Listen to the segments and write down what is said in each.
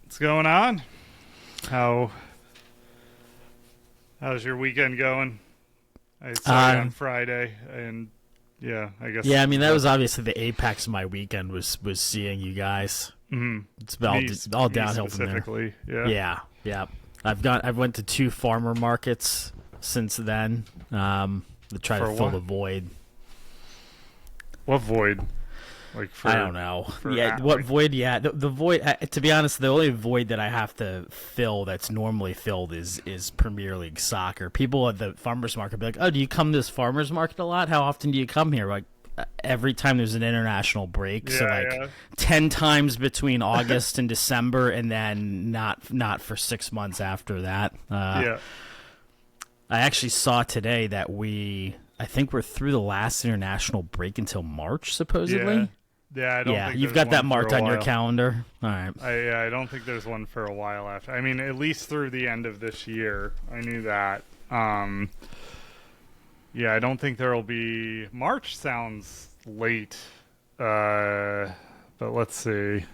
What's going on? How how's your weekend going? I saw you on Friday, and yeah, I guess. Yeah, I mean that was obviously the apex of my weekend was seeing you guys. It's all downhill from there. Specifically, yeah. Yeah. I've went to 2 farmer markets since then. To try to fill the void. What void? Like I don't know. What void? Yeah, the void. To be honest, the only void that I have to fill that's normally filled is Premier League soccer. People at the farmers market be like, "Oh, do you come to this farmers market a lot? How often do you come here?" Like every time there's an international break, so 10 times between August and December, and then not for 6 months after that. I actually saw today that I think we're through the last international break until March, supposedly. Yeah, I don't think you've got that marked on your calendar. All right. I don't think there's one for a while after. I mean, at least through the end of this year. I knew that. I don't think there will be. March sounds late, but let's see.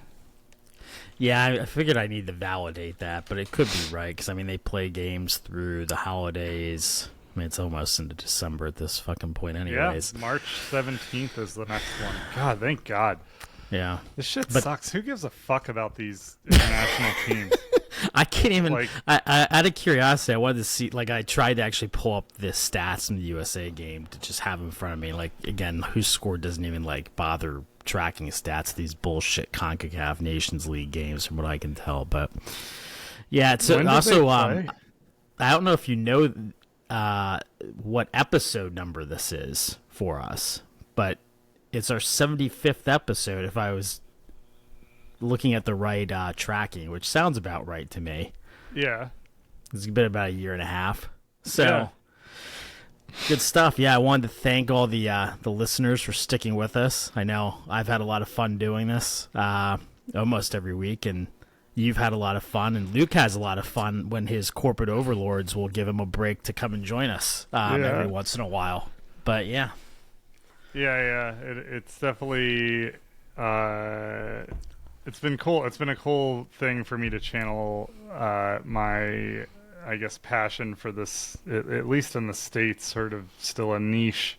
Yeah, I figured I need to validate that, but it could be right because I mean they play games through the holidays. I mean, it's almost into December at this fucking point anyways. Yeah, March 17th is the next one. God, thank God. Yeah. This shit sucks. Who gives a fuck about these international teams? I can't even... out of curiosity, I wanted to see... Like, I tried to actually pull up the stats from the USA game to just have in front of me. Like, again, who scored doesn't even, bother tracking stats of these bullshit CONCACAF Nations League games from what I can tell. But, yeah, it's also... I don't know if you know... what episode number this is for us, but it's our 75th episode if I was looking at the right tracking, which sounds about right to me. Yeah. It's been about a year and a half. So good stuff. Yeah, I wanted to thank all the listeners for sticking with us. I know I've had a lot of fun doing this almost every week, and you've had a lot of fun, and Luke has a lot of fun when his corporate overlords will give him a break to come and join us every once in a while. But yeah. It's definitely it's been cool. It's been a cool thing for me to channel my, I guess, passion for this, at least in the States, sort of still a niche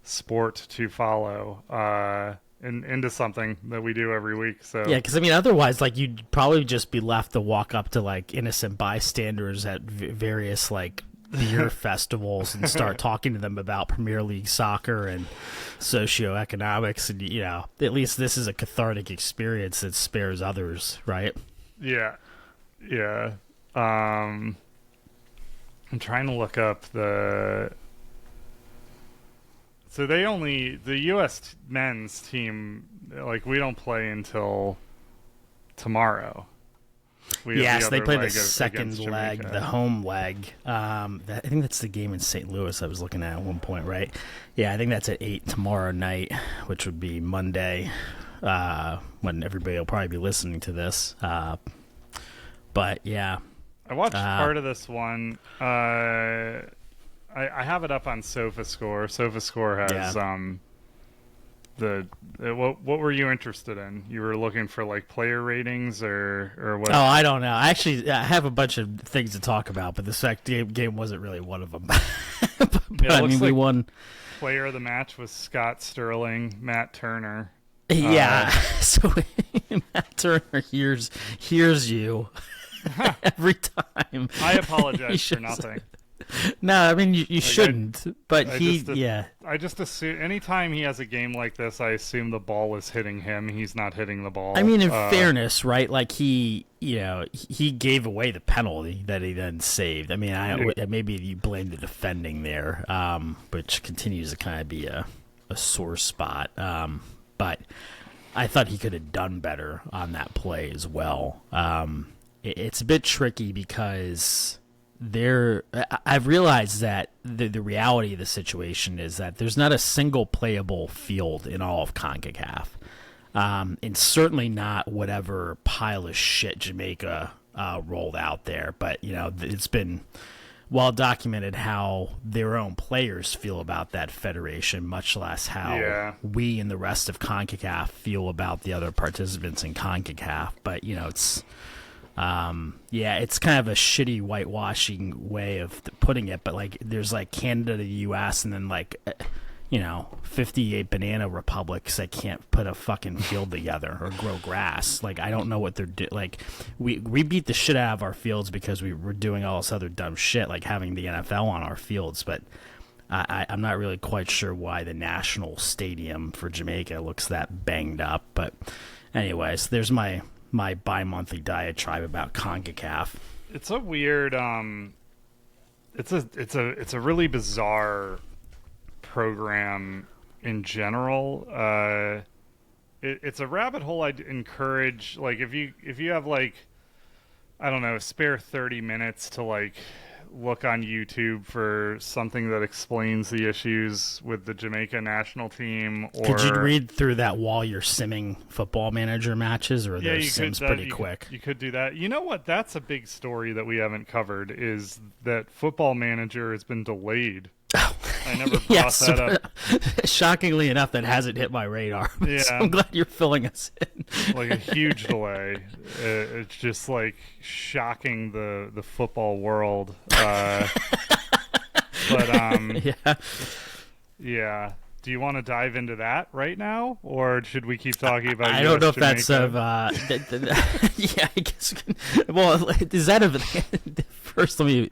sport to follow. Into something that we do every week. So yeah, because I mean, otherwise, you'd probably just be left to walk up to innocent bystanders at various beer festivals and start talking to them about Premier League soccer and socioeconomics, and at least this is a cathartic experience that spares others, right? Yeah. I'm trying to look up the. So the U.S. men's team, we don't play until tomorrow. Yes, they play the second leg, the home leg. I think that's the game in St. Louis I was looking at one point, right? Yeah, I think that's at 8 tomorrow night, which would be Monday, when everybody will probably be listening to this. But, yeah. I watched part of this one. I have it up on SofaScore. SofaScore has what were you interested in? You were looking for player ratings or what? Oh, I don't know. I have a bunch of things to talk about, but this game wasn't really one of them. but I mean, we won. Player of the match was Scott Sterling, Matt Turner. Yeah. So Matt Turner hears you every time. I apologize for nothing. No, I mean you shouldn't. I just assume anytime he has a game like this, I assume the ball is hitting him. He's not hitting the ball. I mean, in fairness, right? He gave away the penalty that he then saved. I mean, maybe you blame the defending there, which continues to kind of be a sore spot. But I thought he could have done better on that play as well. It's a bit tricky because. I've realized that the reality of the situation is that there's not a single playable field in all of CONCACAF, and certainly not whatever pile of shit Jamaica rolled out there. But it's been well documented how their own players feel about that federation, much less how we and the rest of CONCACAF feel about the other participants in CONCACAF. But it's Yeah, it's kind of a shitty whitewashing way of putting it, but like there's like Canada, the U.S., and then like 58 banana republics that can't put a fucking field together or grow grass. Like I don't know what they're doing. Like we beat the shit out of our fields because we were doing all this other dumb shit, like having the NFL on our fields, but. I'm not really quite sure why the national stadium for Jamaica looks that banged up, but anyways, there's my bi-monthly diatribe about CONCACAF. It's a weird it's a really bizarre program in general. It's a rabbit hole I'd encourage, like if you have like, I don't know, spare 30 minutes to like look on YouTube for something that explains the issues with the Jamaica national team. Or could you read through that while you're simming Football Manager matches, or are those sims pretty quick? You could do that. You know what? That's a big story that we haven't covered, is that Football Manager has been delayed. I never brought that up. Shockingly enough, that hasn't hit my radar. Yeah. So I'm glad you're filling us in. Like a huge delay. It's just like shocking the football world. Yeah. Do you want to dive into that right now, or should we keep talking about? I don't know if that's of. Yeah, I guess. Well, is that a? First, let me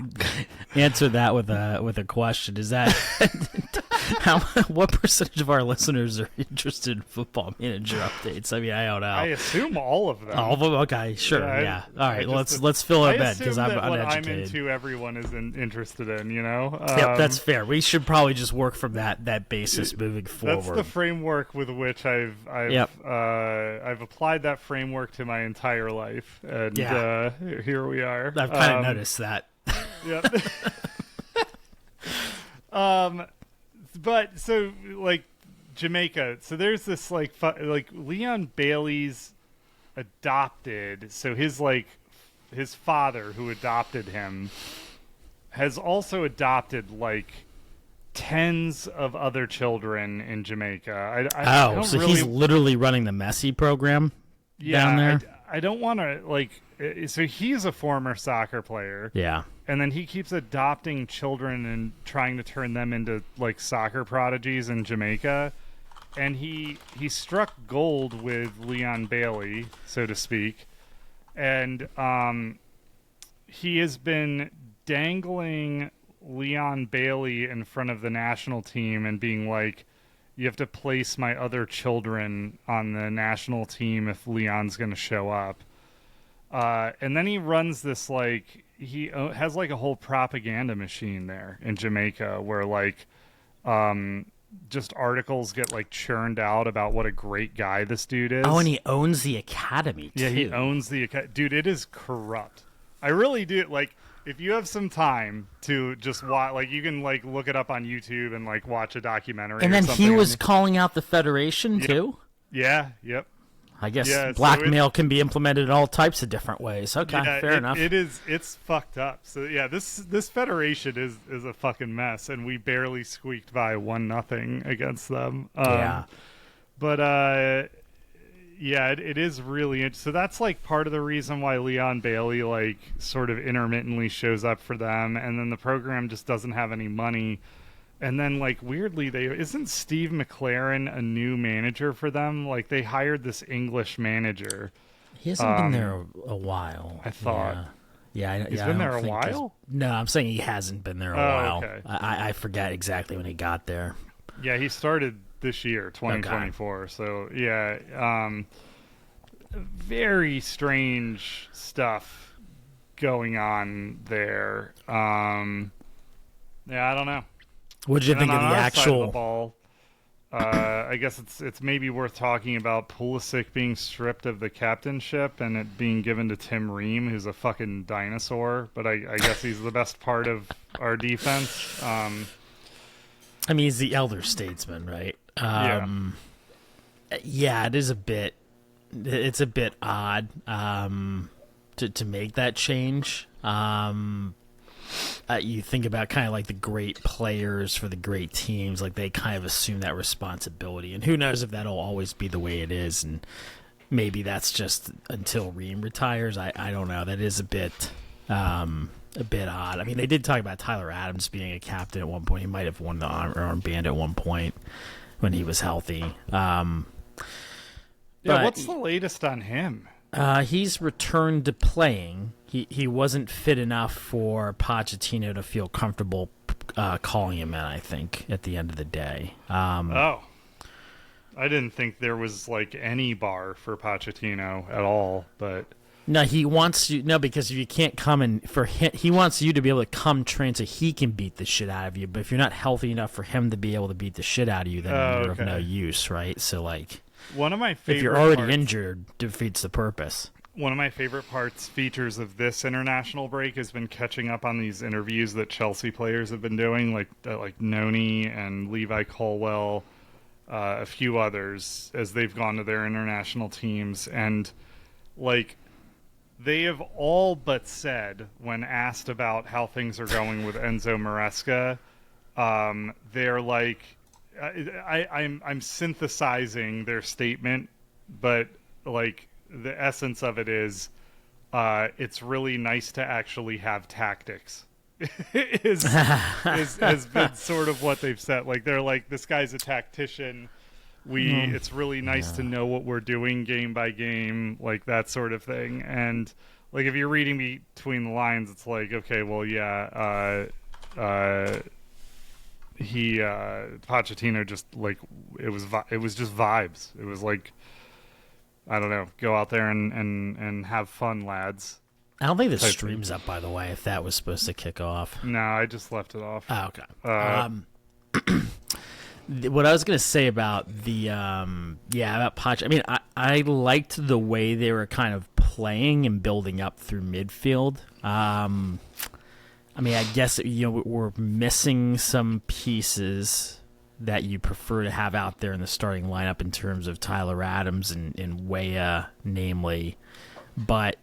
answer that with a question. Is that what percentage of our listeners are interested in Football Manager updates? I mean, I don't know. I assume all of them. All of them. Okay, sure. Yeah. All right. Let's fill it in because I'm uneducated. What I'm into, everyone is interested in. You know. Yep, that's fair. We should probably just work from that basis moving forward. That's the framework with which I've applied that framework to my entire life, and here we are. I've kind of noticed that. Yep. But so like Jamaica, so there's this like Leon Bailey's adopted, so his father who adopted him has also adopted like tens of other children in Jamaica. So he's literally running the Messi program down there? I don't want to, like, so he's a former soccer player. Yeah. And then he keeps adopting children and trying to turn them into, like, soccer prodigies in Jamaica. And he struck gold with Leon Bailey, so to speak. And he has been dangling Leon Bailey in front of the national team and being like, you have to place my other children on the national team if Leon's going to show up. And then he runs this, like, he has like a whole propaganda machine there in Jamaica where like just articles get like churned out about what a great guy this dude is. Oh, and he owns the academy too. Yeah, he owns the academy. Dude, it is corrupt. I really do. Like, if you have some time to just watch, like, you can like look it up on YouTube and like watch a documentary. And then or something. he was calling out the federation too. Yeah. Yep. I guess blackmail can be implemented in all types of different ways. Okay, fair enough. It's fucked up. So yeah, this federation is a fucking mess, and we barely squeaked by 1-0 against them. But it is really so that's like part of the reason why Leon Bailey like sort of intermittently shows up for them, and then the program just doesn't have any money. And then, like, weirdly, isn't Steve McLaren a new manager for them? Like, they hired this English manager. He hasn't been there a while. I thought. Yeah, he's been there a while? No, I'm saying he hasn't been there a while. Okay. I forget exactly when he got there. Yeah, he started this year, 2024. Okay. So, yeah, very strange stuff going on there. Yeah, I don't know. What did you think of the actual side of the ball? I guess it's maybe worth talking about Pulisic being stripped of the captainship and it being given to Tim Ream, who's a fucking dinosaur. But I guess he's the best part of our defense. I mean, he's the elder statesman, right? Yeah, it is a bit. It's a bit odd to make that change. You think about kind of like the great players for the great teams, like they kind of assume that responsibility, and who knows if that'll always be the way it is. And maybe that's just until Ream retires. I don't know. That is a bit odd. I mean, they did talk about Tyler Adams being a captain at one point. He might have won the armband at one point when he was healthy. What's the latest on him? He's returned to playing. He wasn't fit enough for Pochettino to feel comfortable calling him in, I think, at the end of the day. I didn't think there was like any bar for Pochettino at all, but no, he wants you. No, because if you can't come in for him, he wants you to be able to come train so he can beat the shit out of you. But if you're not healthy enough for him to be able to beat the shit out of you, then you're of no use, right? So like, one of my favorite if you're already injured, defeats the purpose. One of my favorite features of this international break has been catching up on these interviews that Chelsea players have been doing, like Noni and Levi Colwell, a few others, as they've gone to their international teams. And like, they have all but said, when asked about how things are going with Enzo Maresca, they're like, I'm synthesizing their statement, but like the essence of it is, it's really nice to actually have tactics. has been sort of what they've said. Like, they're like, this guy's a tactician. It's really nice to know what we're doing game by game, like that sort of thing. And like, if you're reading between the lines, it's like, okay, well, yeah, Pochettino just like, it was just vibes. It was like, I don't know, go out there and have fun, lads. I don't think the stream's up, by the way, if that was supposed to kick off. No, I just left it off. Oh, okay. What I was going to say about about Poch, I mean, I liked the way they were kind of playing and building up through midfield. I mean, I guess, we're missing some pieces that you prefer to have out there in the starting lineup in terms of Tyler Adams and Weah, namely. But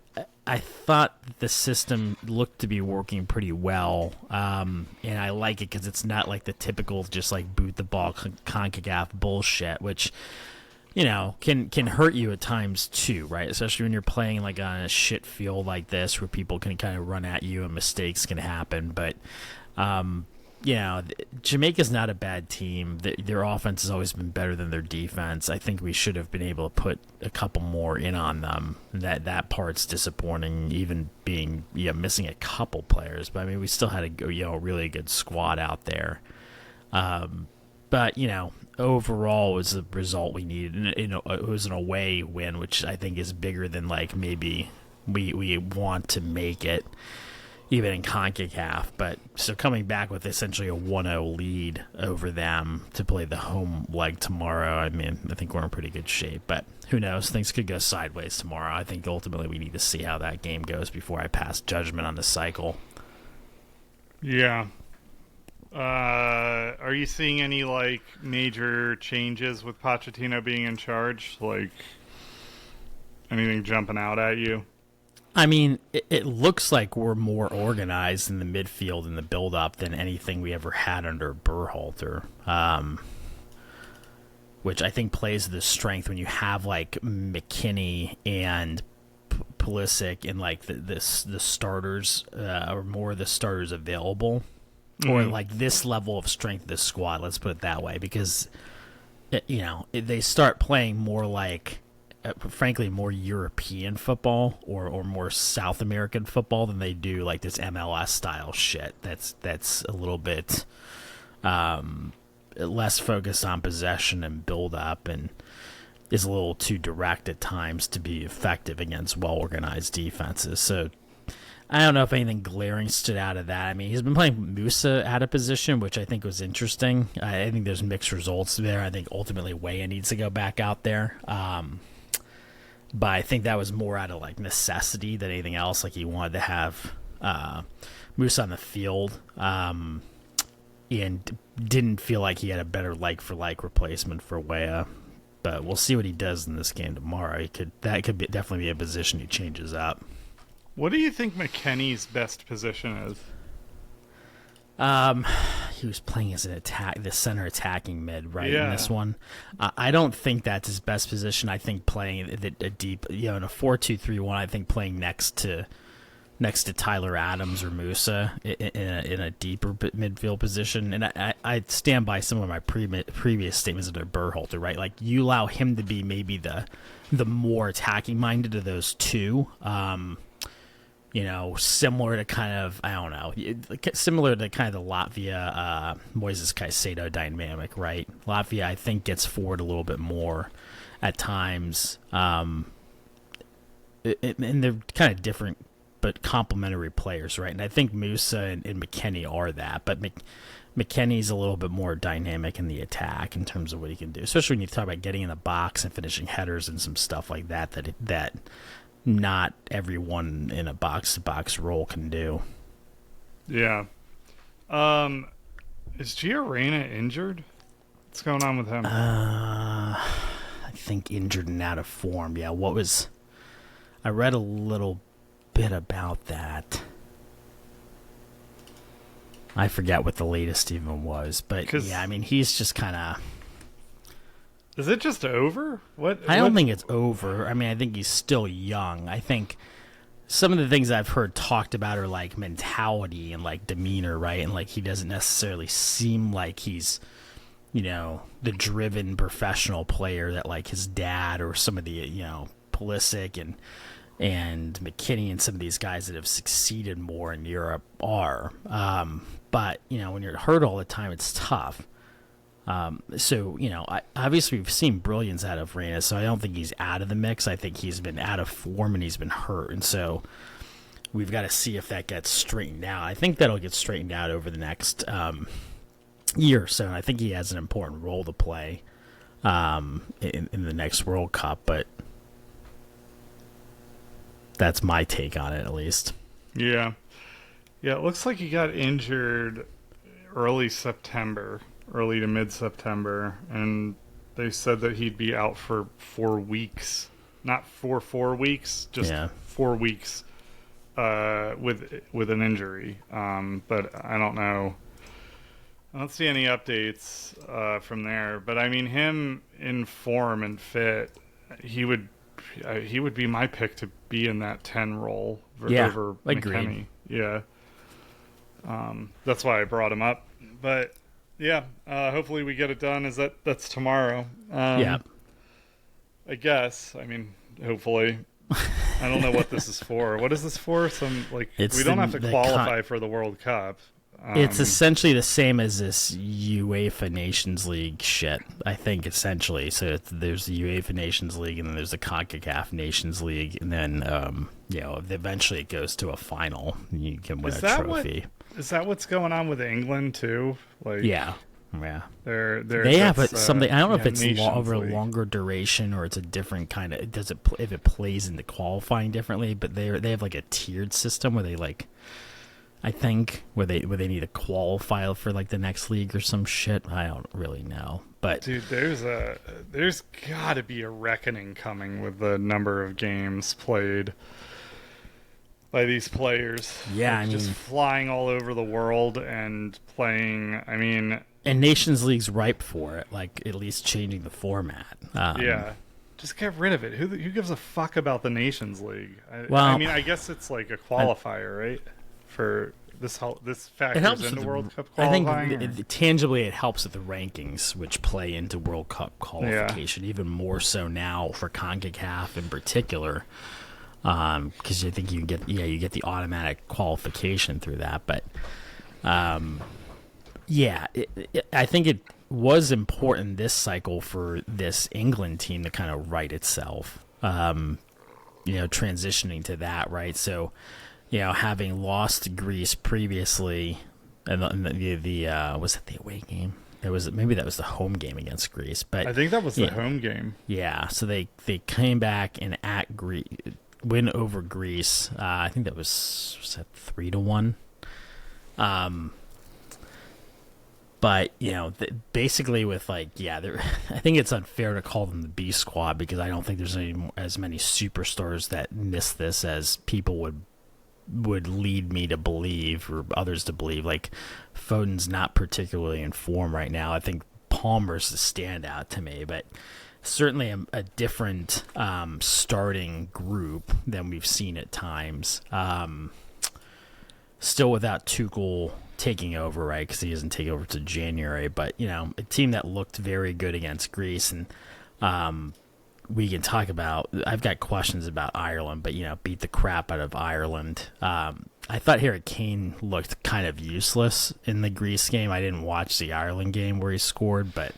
I thought the system looked to be working pretty well, and I like it because it's not like the typical just like boot the ball CONCACAF bullshit, which can hurt you at times too, right? Especially when you're playing like on a shit field like this, where people can kind of run at you and mistakes can happen. But Jamaica's not a bad team. Their offense has always been better than their defense. I think we should have been able to put a couple more in on them. That part's disappointing, even being missing a couple players. But I mean, we still had a really good squad out there. But overall, it was the result we needed. It was an away win, which I think is bigger than like maybe we want to make it, even in CONCACAF. But so coming back with essentially a 1-0 lead over them to play the home leg tomorrow, I mean, I think we're in pretty good shape. But who knows? Things could go sideways tomorrow. I think ultimately we need to see how that game goes before I pass judgment on the cycle. Yeah. Are you seeing any like major changes with Pochettino being in charge? Like, anything jumping out at you? I mean, it looks like we're more organized in the midfield and the build-up than anything we ever had under Berhalter, which I think plays to the strength when you have like McKinney and Pulisic and like the starters or more of the starters available, or like this level of strength of the squad. Let's put it that way, because they start playing more like, frankly, more European football or more South American football than they do like this MLS style shit. That's a little bit less focused on possession and build up, and is a little too direct at times to be effective against well organized defenses. So I don't know if anything glaring stood out of that. I mean, he's been playing Musa out of position, which I think was interesting. I think there's mixed results there. I think ultimately Weah needs to go back out there. But I think that was more out of like necessity than anything else. Like, he wanted to have Musa on the field, and didn't feel like he had a better like-for-like replacement for Weah. But we'll see what he does in this game tomorrow. That could definitely be a position he changes up. What do you think McKennie's best position is? he was playing as the center attacking mid, right? Yeah. In this one, I don't think that's his best position. I think playing a deep, in a 4-2-3-1. I think playing next to Tyler Adams or Musa in a deeper midfield position. And I stand by some of my previous statements under Berhalter, right? Like, you allow him to be maybe the more attacking minded of those two. Similar to kind of, I don't know, similar to kind of the Latvia Moises Caicedo dynamic, right? Latvia, I think, gets forward a little bit more at times. And they're kind of different but complementary players, right? And I think Musa and McKennie are that, but McKennie's a little bit more dynamic in the attack in terms of what he can do, especially when you talk about getting in the box and finishing headers and some stuff like that not everyone in a box-to-box role can do. Yeah. Is Gio Reyna injured? What's going on with him? I think injured and out of form. Yeah, I read a little bit about that. I forget what the latest even was, but yeah, I mean, he's just kind of... Is it just over? I don't think it's over. I mean, I think he's still young. I think some of the things I've heard talked about are like mentality and like demeanor, right? And like he doesn't necessarily seem like he's, the driven professional player that like his dad or some of the, Pulisic and McKennie and some of these guys that have succeeded more in Europe are. But, when you're hurt all the time, it's tough. Obviously we've seen brilliance out of Reyna, so I don't think he's out of the mix. I think he's been out of form and he's been hurt, and so we've got to see if that gets straightened out. I think that'll get straightened out over the next year or so, and I think he has an important role to play in the next World Cup, but that's my take on it, at least. Yeah. Yeah, it looks like he got injured early to mid-September, and they said that he'd be out for 4 weeks. Not for 4 weeks, just 4 weeks with an injury. But I don't know. I don't see any updates from there. But I mean, him in form and fit, he would be my pick to be in that 10 role over McKennie. Yeah. That's why I brought him up. But yeah, hopefully we get it done. That's tomorrow? Yeah. I guess. I mean, hopefully. I don't know what this is for. What is this for? We don't have to qualify for the World Cup. It's essentially the same as this UEFA Nations League shit, I think, essentially. So there's the UEFA Nations League, and then there's the CONCACAF Nations League, and then eventually it goes to a final. And you can win a trophy. Is that what's going on with England too? Yeah. They have something. I don't know if it's over a longer duration or it's a different kind of. If it plays into qualifying differently? But they have like a tiered system where they I think where they need to qualify for like the next league or some shit. I don't really know, but dude, there's got to be a reckoning coming with the number of games played by these players. Yeah, just flying all over the world and playing. I mean, and Nations League's ripe for it, like at least changing the format. Yeah, just get rid of it. Who gives a fuck about the Nations League? I mean, I guess it's like a qualifier, right? For this factors into World Cup qualifying. I think tangibly it helps with the rankings, which play into World Cup qualification even more so now for CONCACAF in particular. Because I think you get the automatic qualification through that, but I think it was important this cycle for this England team to kind of right itself, transitioning to that, right? So, having lost to Greece previously, and the was it the away game? That was the home game against Greece, but I think that was the home game. Yeah, so they came back and at Greece. Win over Greece. I think that was that 3-1. But basically with I think it's unfair to call them the B squad because I don't think there's as many superstars that miss this as people would would lead me to believe, or others to believe, like Foden's not particularly in form right now. I think Palmer's the standout to me, but certainly a different starting group than we've seen at times. Still without Tuchel taking over, right? Because he doesn't take over to January. But, a team that looked very good against Greece. And we can talk about, I've got questions about Ireland, but, beat the crap out of Ireland. I thought Harry Kane looked kind of useless in the Greece game. I didn't watch the Ireland game where he scored, but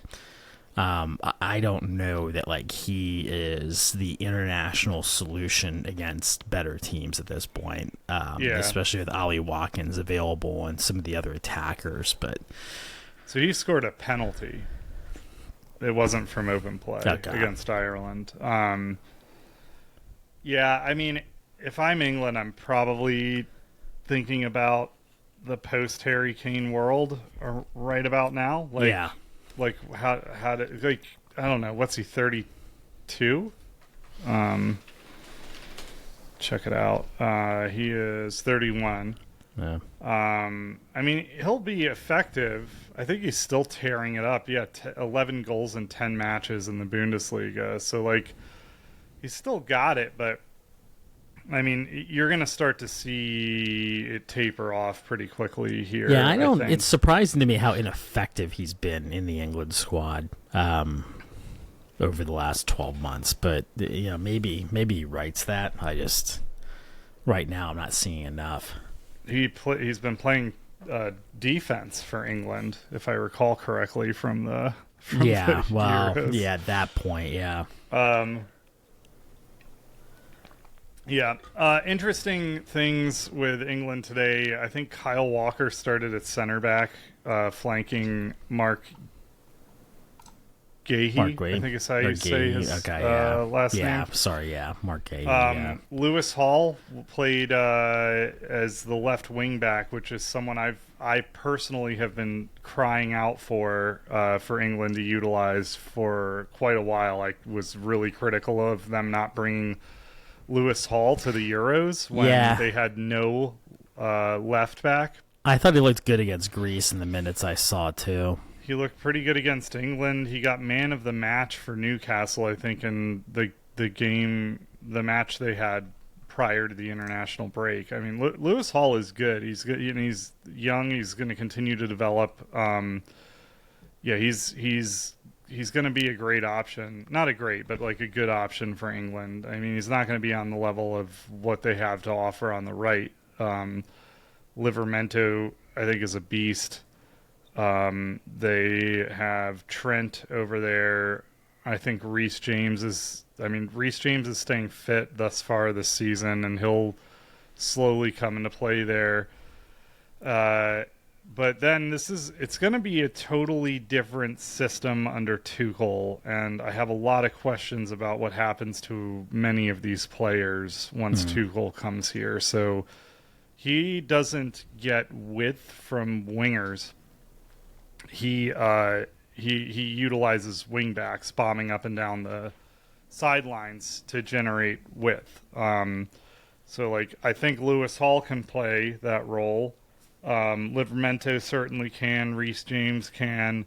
I don't know that he is the international solution against better teams at this point. Especially with Ollie Watkins available and some of the other attackers. But so he scored a penalty. It wasn't from open play against Ireland. If I'm England, I'm probably thinking about the post Harry Kane world right about now. How did I don't know, what's he, 32? Check it out. He is 31. Yeah. He'll be effective. I think he's still tearing it up. 11 goals in 10 matches in the Bundesliga. So he's still got it, but you're going to start to see it taper off pretty quickly here. Yeah, I don't. It's surprising to me how ineffective he's been in the England squad over the last 12 months. But maybe he writes that. Right now I'm not seeing enough. He's been playing defense for England, if I recall correctly, from the Euros. At that point, yeah. Interesting things with England today. I think Kyle Walker started at center back, flanking Mark Gahey. I think is how you say his last name. Yeah, sorry, Mark Gahey. Lewis Hall played as the left wing back, which is someone I personally have been crying out for England to utilize for quite a while. I was really critical of them not bringing Lewis Hall to the Euros when they had no left back. I thought he looked good against Greece in the minutes I saw too. He looked pretty good against England. He got man of the match for Newcastle, I think, in the match they had prior to the international break. Lewis Hall is good. He's good. He's young. He's going to continue to develop. He's going to be a great option. Not a great, but a good option for England. He's not going to be on the level of what they have to offer on the right. Livramento, I think, is a beast. They have Trent over there. I think Reece James is staying fit thus far this season, and he'll slowly come into play there. But then it's going to be a totally different system under Tuchel, and I have a lot of questions about what happens to many of these players once Tuchel comes here. So he doesn't get width from wingers. He utilizes wingbacks bombing up and down the sidelines to generate width. So I think Lewis Hall can play that role. Livramento certainly can. Reece James can,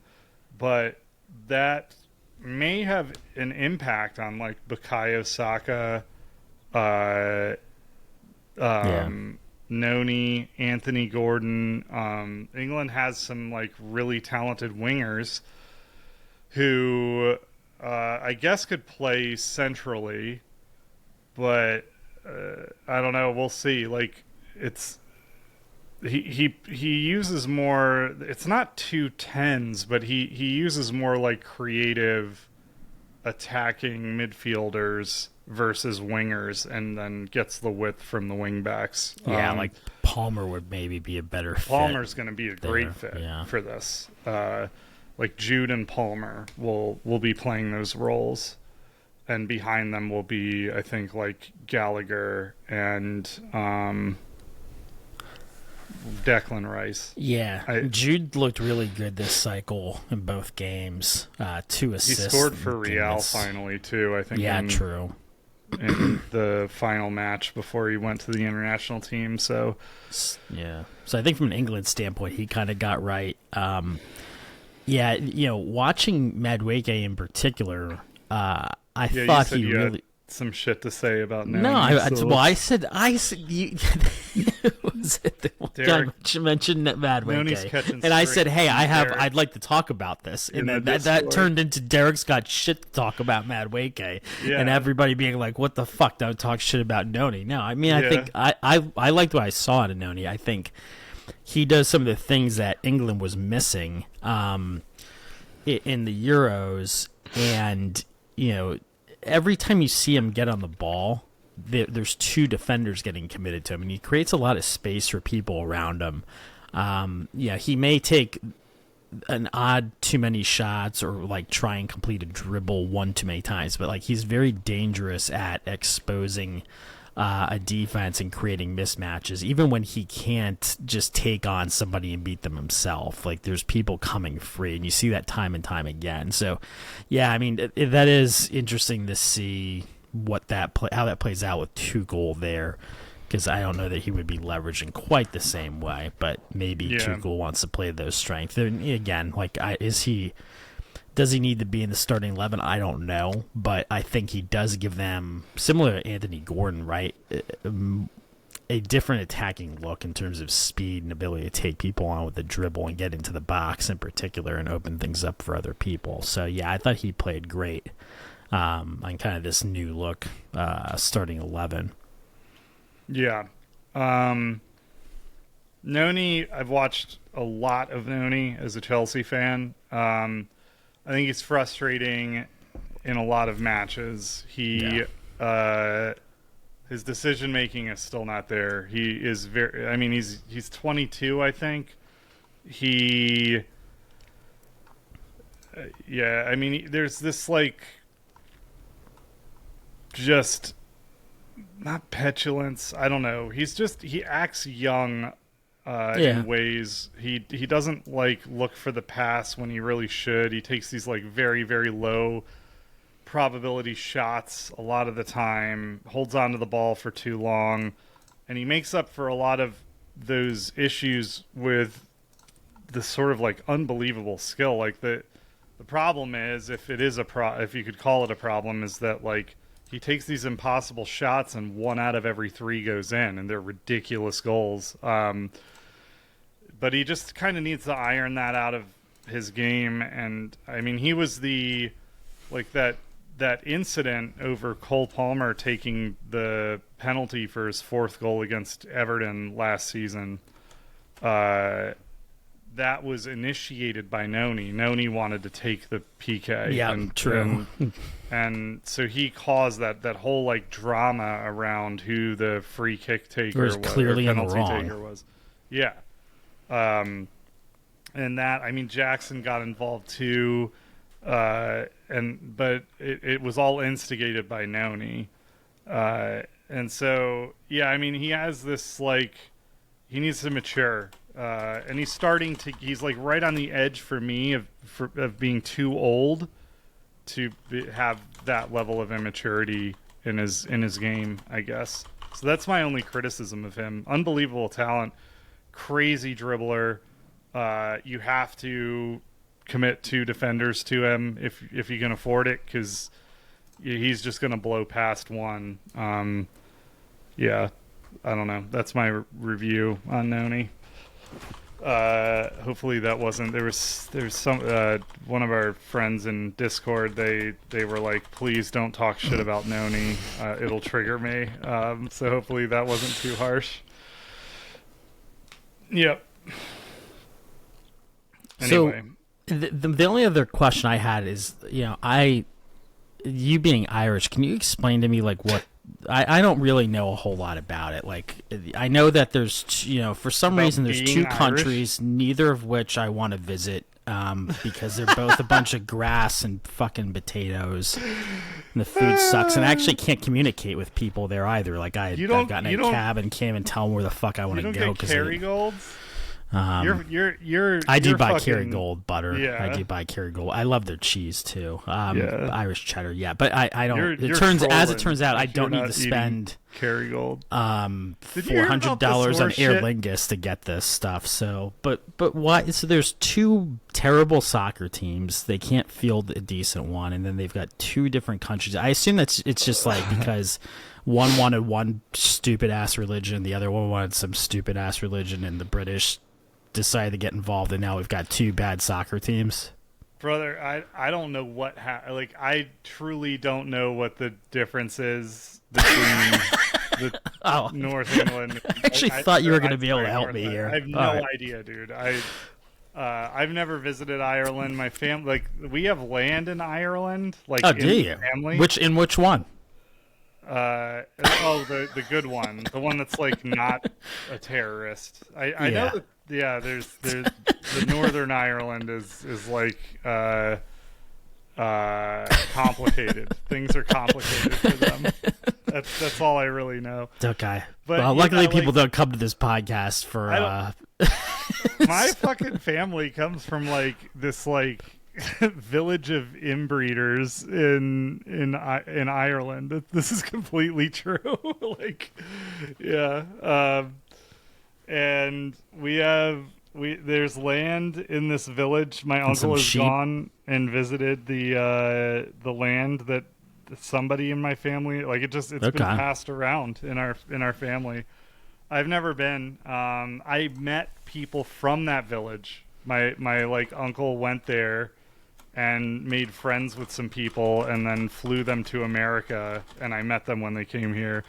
but that may have an impact on Bukayo Saka, Noni, Anthony Gordon. England has some really talented wingers who I guess could play centrally, but I don't know. We'll see. He uses more. It's not 2 10s, but he uses more creative attacking midfielders versus wingers, and then gets the width from the wingbacks. Palmer would maybe be a better fit. Palmer's going to be a great fit for this. Jude and Palmer will be playing those roles, and behind them will be, I think, Gallagher and Declan Rice. Yeah, Jude looked really good this cycle in both games. 2 assists. He scored for Real finally too, I think. Yeah, true. in the final match before he went to the international team. So yeah. So I think from an England standpoint, he kind of got right. Yeah, watching Madueke in particular, I thought he really had some shit to say about Noni. No, I said you was it the guy mentioned Madueke, and I said, hey, I'd like to talk about this, and that turned into Derek's got shit to talk about Madueke, and everybody being like, what the fuck, don't talk shit about Noni. No, I mean, I think I liked what I saw in Noni. I think he does some of the things that England was missing in the Euros, and every time you see him get on the ball, there's two defenders getting committed to him, and he creates a lot of space for people around him. He may take an odd too many shots or like try and complete a dribble one too many times, but like he's very dangerous at exposing a defense and creating mismatches, even when he can't just take on somebody and beat them himself. Like there's people coming free, and you see that time and time again. So, yeah, I mean that is interesting to see how that plays out with Tuchel there, because I don't know that he would be leveraging quite the same way, but maybe Tuchel wants to play those strengths. And again, like does he need to be in the starting 11? I don't know, but I think he does give them, similar to Anthony Gordon, right, a different attacking look in terms of speed and ability to take people on with the dribble and get into the box in particular and open things up for other people. So, yeah, I thought he played great on kind of this new look starting 11. Yeah. Noni, I've watched a lot of Noni as a Chelsea fan. I think he's frustrating in a lot of matches. His decision making is still not there. He is he's 22, I think. There's this like just not petulance. I don't know. He acts young. In ways he doesn't like look for the pass when he really should. He takes these like very, very low probability shots a lot of the time, holds on to the ball for too long, and he makes up for a lot of those issues with this sort of like unbelievable skill. Like the problem is, if you could call it a problem, is that like he takes these impossible shots and 1 out of every 3 goes in, and they're ridiculous goals. But he just kind of needs to iron that out of his game. And I mean, he was that incident over Cole Palmer taking the penalty for his 4th goal against Everton last season. That was initiated by Noni. Noni wanted to take the PK. Yeah, true. And so he caused that whole like drama around who the free kick taker was, clearly or penalty in the wrong. taker was. Yeah. And that, I mean, Jackson got involved too. But it was all instigated by Noni. And so, yeah, I mean, he has this like, he needs to mature. And he's like right on the edge for me of being too old to have that level of immaturity in his game, I guess. So that's my only criticism of him. Unbelievable talent, crazy dribbler. You have to commit 2 defenders to him if you can afford it, because he's just going to blow past one. Yeah, I don't know. That's my review on Noni. Hopefully that wasn't. There's some one of our friends in Discord. They were like, please don't talk shit about Noni. It'll trigger me. So hopefully that wasn't too harsh. Yep. Anyway. So the only other question I had is, you being Irish, can you explain to me like what? I don't really know a whole lot about it. Like, I know that there's, for some reason there's 2 countries, neither of which I want to visit, because they're both a bunch of grass and fucking potatoes, and the food sucks, and I actually can't communicate with people there either. Like, I've gotten a cab and can't even tell them where the fuck I want to go. You don't get Kerrygolds? I do buy Kerrygold butter. Yeah. I do buy Kerrygold. I love their cheese too. Yeah. Irish cheddar. Yeah, but I don't. You're as it turns out, I don't need to spend Kerrygold. $400 on Aer Lingus to get this stuff. So, but why? So there's two terrible soccer teams. They can't field a decent one, and then they've got two different countries. I assume it's just like because one wanted one stupid ass religion, the other one wanted some stupid ass religion, and the British decided to get involved, and now we've got two bad soccer teams. Brother, I don't know what I truly don't know what the difference is between the North England. I actually thought you were going to be able to help me here. I have no idea, dude. I've never visited Ireland. My family, we have land in Ireland. Do you? Family. In which one? The good one, the one that's not a terrorist. I know that. Yeah, there's the Northern Ireland is complicated. Things are complicated for them. That's all I really know. Okay. But luckily people don't come to this podcast for my fucking family comes from this village of inbreeders in Ireland. This is completely true. And there's land in this village. My uncle has gone and visited the land that somebody in my family it's been passed around in our family. I've never been. I met people from that village. My uncle went there and made friends with some people and then flew them to America, and I met them when they came here.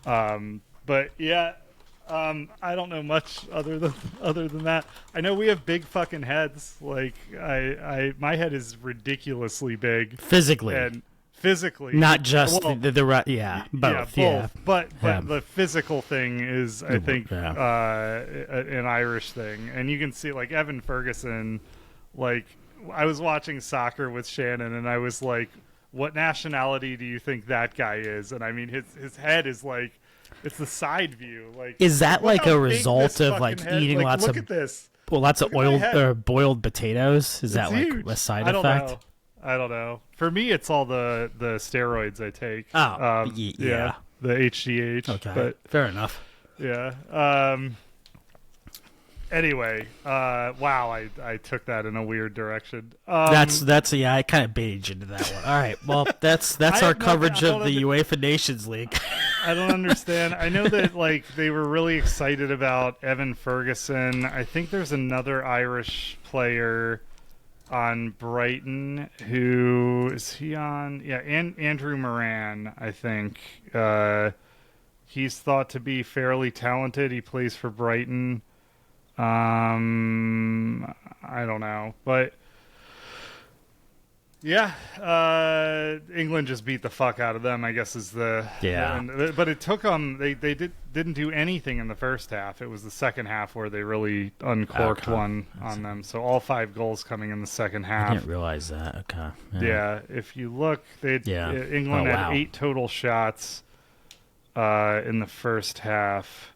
But yeah, I don't know much other than that. I know we have big fucking heads. My head is ridiculously big physically, not just both. But the physical thing is, I think, an Irish thing, and you can see Evan Ferguson. I was watching soccer with Shannon, and I was like, "What nationality do you think that guy is?" And I mean, his head is it's the side view. Is that a result of eating lots look of at this? Well, lots of oiled or boiled potatoes? Is that huge. A side effect? I don't know. For me, it's all the steroids I take. Oh, yeah, the HGH. Okay, but fair enough. Yeah. Anyway, wow, I took that in a weird direction. That's I kind of baited you into that one. All right, well, that's our coverage of the UEFA Nations League. I don't understand. I know that they were really excited about Evan Ferguson. I think there's another Irish player on Brighton who is he on? Yeah, Andrew Moran, I think. He's thought to be fairly talented. He plays for Brighton. I don't know, but yeah, England just beat the fuck out of them, I guess is the but it took them. They didn't do anything in the first half. It was the second half where they really uncorked one on them. So all 5 goals coming in the second half. I didn't realize that. Okay. Yeah, if you look, England had 8 total shots in the first half.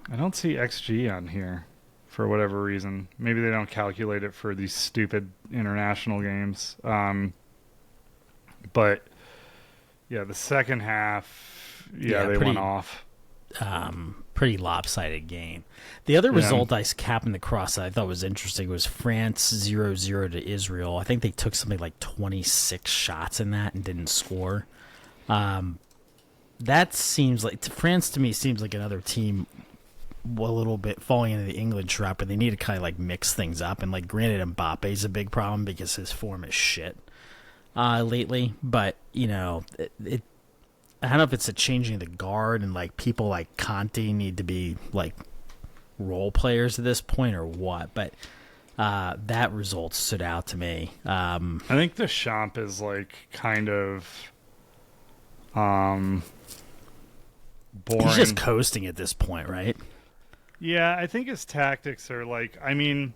I don't see XG on here for whatever reason. Maybe they don't calculate it for these stupid international games. But yeah, the second half, they went off. Pretty lopsided game. The other result I happened across that I thought was interesting was France 0-0 to Israel. I think they took something like 26 shots in that and didn't score. That seems like France to me seems like another team a little bit falling into the England trap, but they need to kind of mix things up. And granted, Mbappe's a big problem because his form is shit lately. But I don't know if it's a changing of the guard and people like Conte need to be role players at this point or what. But that result stood out to me. I think the Champ is kind of boring. He's just coasting at this point, right? Yeah, I think his tactics are him.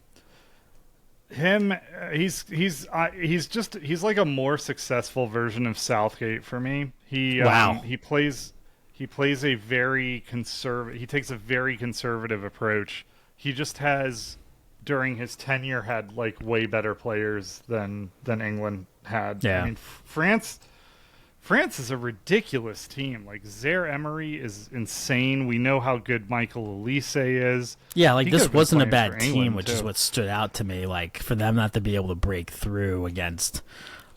He's like a more successful version of Southgate for me. He plays He plays a very conservative. He takes a very conservative approach. He just has, during his tenure, had like way better players than England had. Yeah. I mean, France is a ridiculous team. Like Zaire Emery is insane. We know how good Michael Elise is. Yeah, like He this could've been wasn't a playing bad for team, England, which is too. what stood out to me. Like for them not to be able to break through against,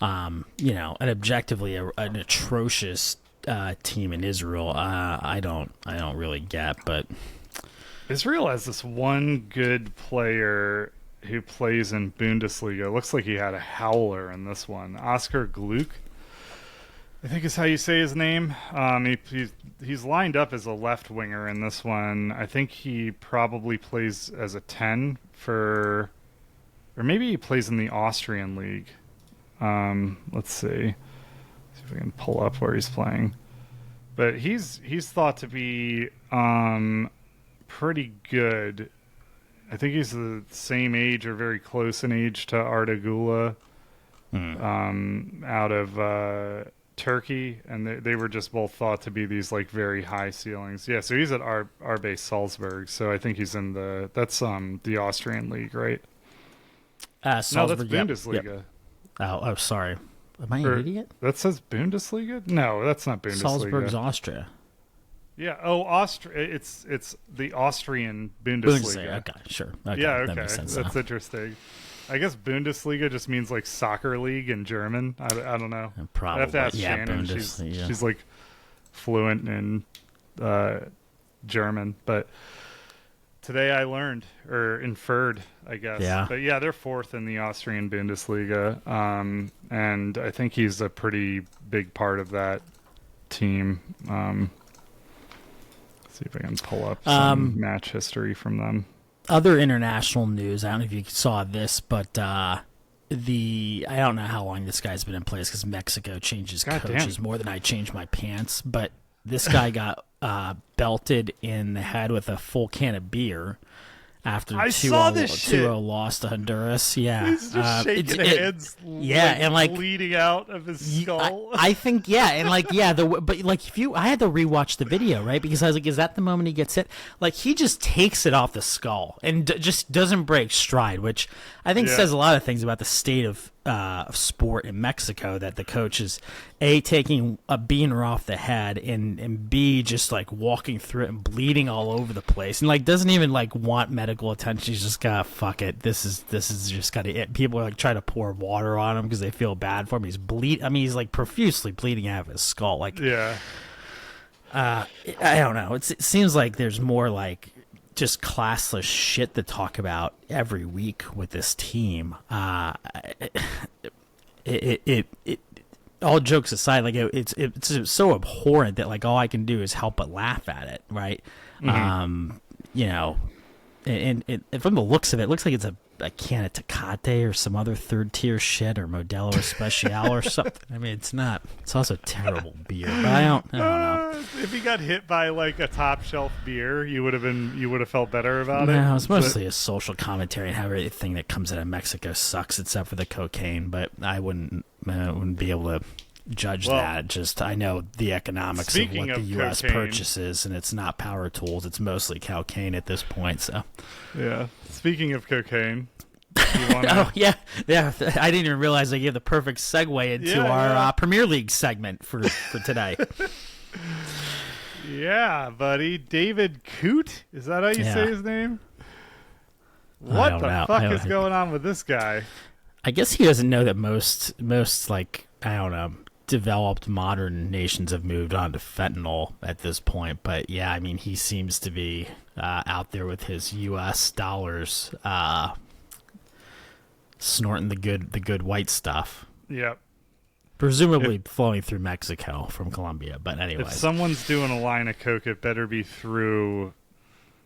an objectively an atrocious team in Israel. I don't really get, but Israel has this one good player who plays in Bundesliga. Looks like he had a howler in this one. Oscar Gluck, I think is how you say his name. He's lined up as a left winger in this one. I think he probably plays as a 10 or maybe he plays in the Austrian league. Let's see if I can pull up where he's playing. But he's thought to be pretty good. I think he's the same age or very close in age to Arda Güler out of Turkey, and they were just both thought to be these like very high ceilings. Yeah, so he's at RB Salzburg, so I think he's in that's the Austrian league, right? Salzburg, no, that's Bundesliga. Yep. Oh, sorry. Am I an idiot? That says Bundesliga? No, that's not Bundesliga. Salzburg's Austria. Yeah. Oh, Austria. It's the Austrian Bundesliga. Okay, sure. Okay, yeah. Okay. That makes sense. That's interesting. I guess Bundesliga just means like soccer league in German. I don't know. Probably. I have to ask Yeah, Shannon. She's like fluent in German, but today I learned or inferred, I guess. Yeah. But yeah, they're fourth in the Austrian Bundesliga, and I think he's a pretty big part of that team. See if I can pull up some match history from them. Other international news. I don't know if you saw this, but I don't know how long this guy's been in place because Mexico changes coaches more than I change my pants. But this guy got belted in the head with a full can of beer after 2-0 loss to Honduras. Yeah, he's just shaking heads. Yeah, and like bleeding out of his skull. I think and like but like I had to rewatch the video, right? Because I was like, is that the moment he gets hit? Like he just takes it off the skull and just doesn't break stride, which I think says a lot of things about the state of sport in Mexico. That the coach is taking a beaner off the head and B just like walking through it and bleeding all over the place and like doesn't even like want medical attention. He's just got fuck it. This is just got to. People are like trying to pour water on him because they feel bad for him. He's like profusely bleeding out of his skull. Like I don't know. It seems like there's more like just classless shit to talk about every week with this team. All jokes aside, like it's so abhorrent that like all I can do is help but laugh at it, right? Mm-hmm. And from the looks of it looks like it's a can of Tecate or some other third tier shit or Modelo Especial or something. I mean, it's not. It's also terrible beer, but I don't know. If he got hit by like a top shelf beer, you would have felt better about it. No, it's mostly a social commentary and how everything that comes out of Mexico sucks except for the cocaine. But I wouldn't be able to judge that. Just I know the economics of what the U.S. purchases, and it's not power tools. It's mostly cocaine at this point. So yeah. Speaking of cocaine. Oh yeah. I didn't even realize I gave the perfect segue into our Premier League segment for today. Yeah, buddy. David Coote. Is that how you say his name? What the fuck is going on with this guy? I guess he doesn't know that most like I don't know developed modern nations have moved on to fentanyl at this point. But yeah, I mean he seems to be out there with his U.S. dollars. Snorting the good white stuff. Yep. Presumably flowing through Mexico from Colombia, but anyways. If someone's doing a line of coke, it better be through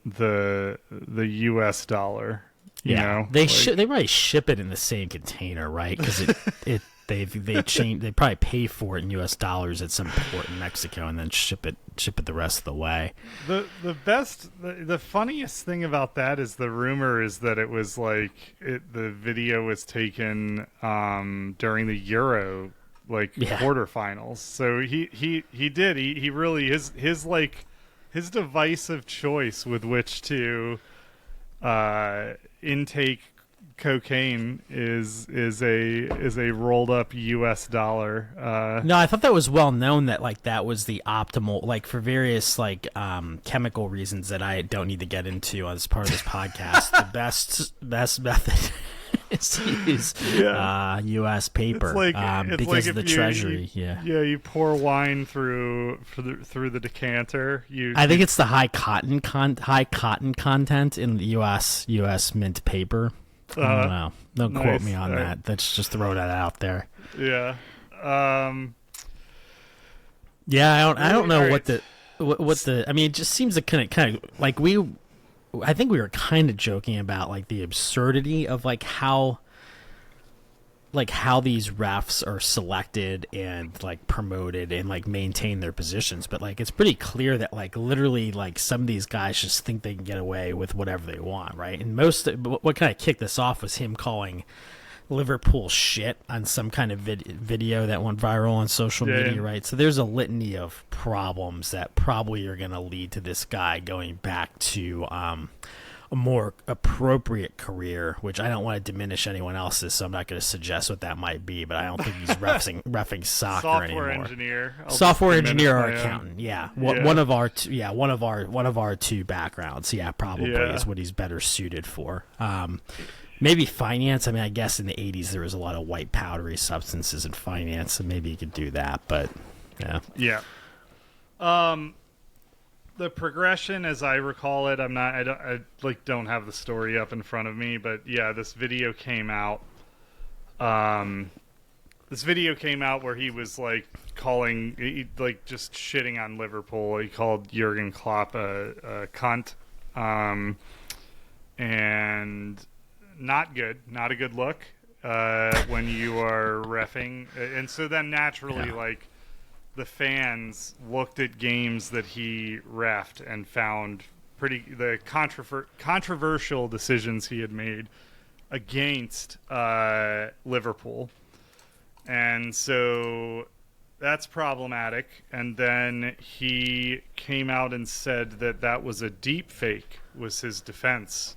the U.S. dollar. You know? They probably ship it in the same container, right? Because they probably pay for it in U.S. dollars at some port in Mexico and then ship it the rest of the way. The funniest thing about that is the rumor is that it was like the video was taken during the Euro quarterfinals. So he did. He really his device of choice with which to intake cocaine is a rolled up US dollar. No, I thought that was well known that like that was the optimal, like for various like chemical reasons that I don't need to get into as part of this podcast. The best method is to use US paper because of the treasury. You pour wine through the decanter. I think it's the high cotton content in the US mint paper. I don't know. Don't quote me on that. Let's just throw that out there. Yeah. Yeah, I don't know what the I mean, it just seems to kind of like I think we were kind of joking about like the absurdity of like how these refs are selected and like promoted and like maintain their positions, but like it's pretty clear that like literally like some of these guys just think they can get away with whatever they want, right? And what kind of kicked this off was him calling Liverpool shit on some kind of video that went viral on social media, right? So there's a litany of problems that probably are going to lead to this guy going back to a more appropriate career, which I don't want to diminish anyone else's, so I'm not going to suggest what that might be, but I don't think he's reffing soccer anymore. Software engineer or accountant, one of our two backgrounds, probably is what he's better suited for. Maybe finance. I mean, I guess in the 80s there was a lot of white powdery substances in finance, so maybe you could do that, but yeah. The progression, as I recall it, I don't have the story up in front of me, but yeah, this video came out. This video came out where he was like just shitting on Liverpool. He called Jurgen Klopp a cunt, and not a good look when you are reffing. And so then naturally, the fans looked at games that he reffed and found the controversial decisions he had made against Liverpool. And so that's problematic. And then he came out and said that was a deep fake, was his defense.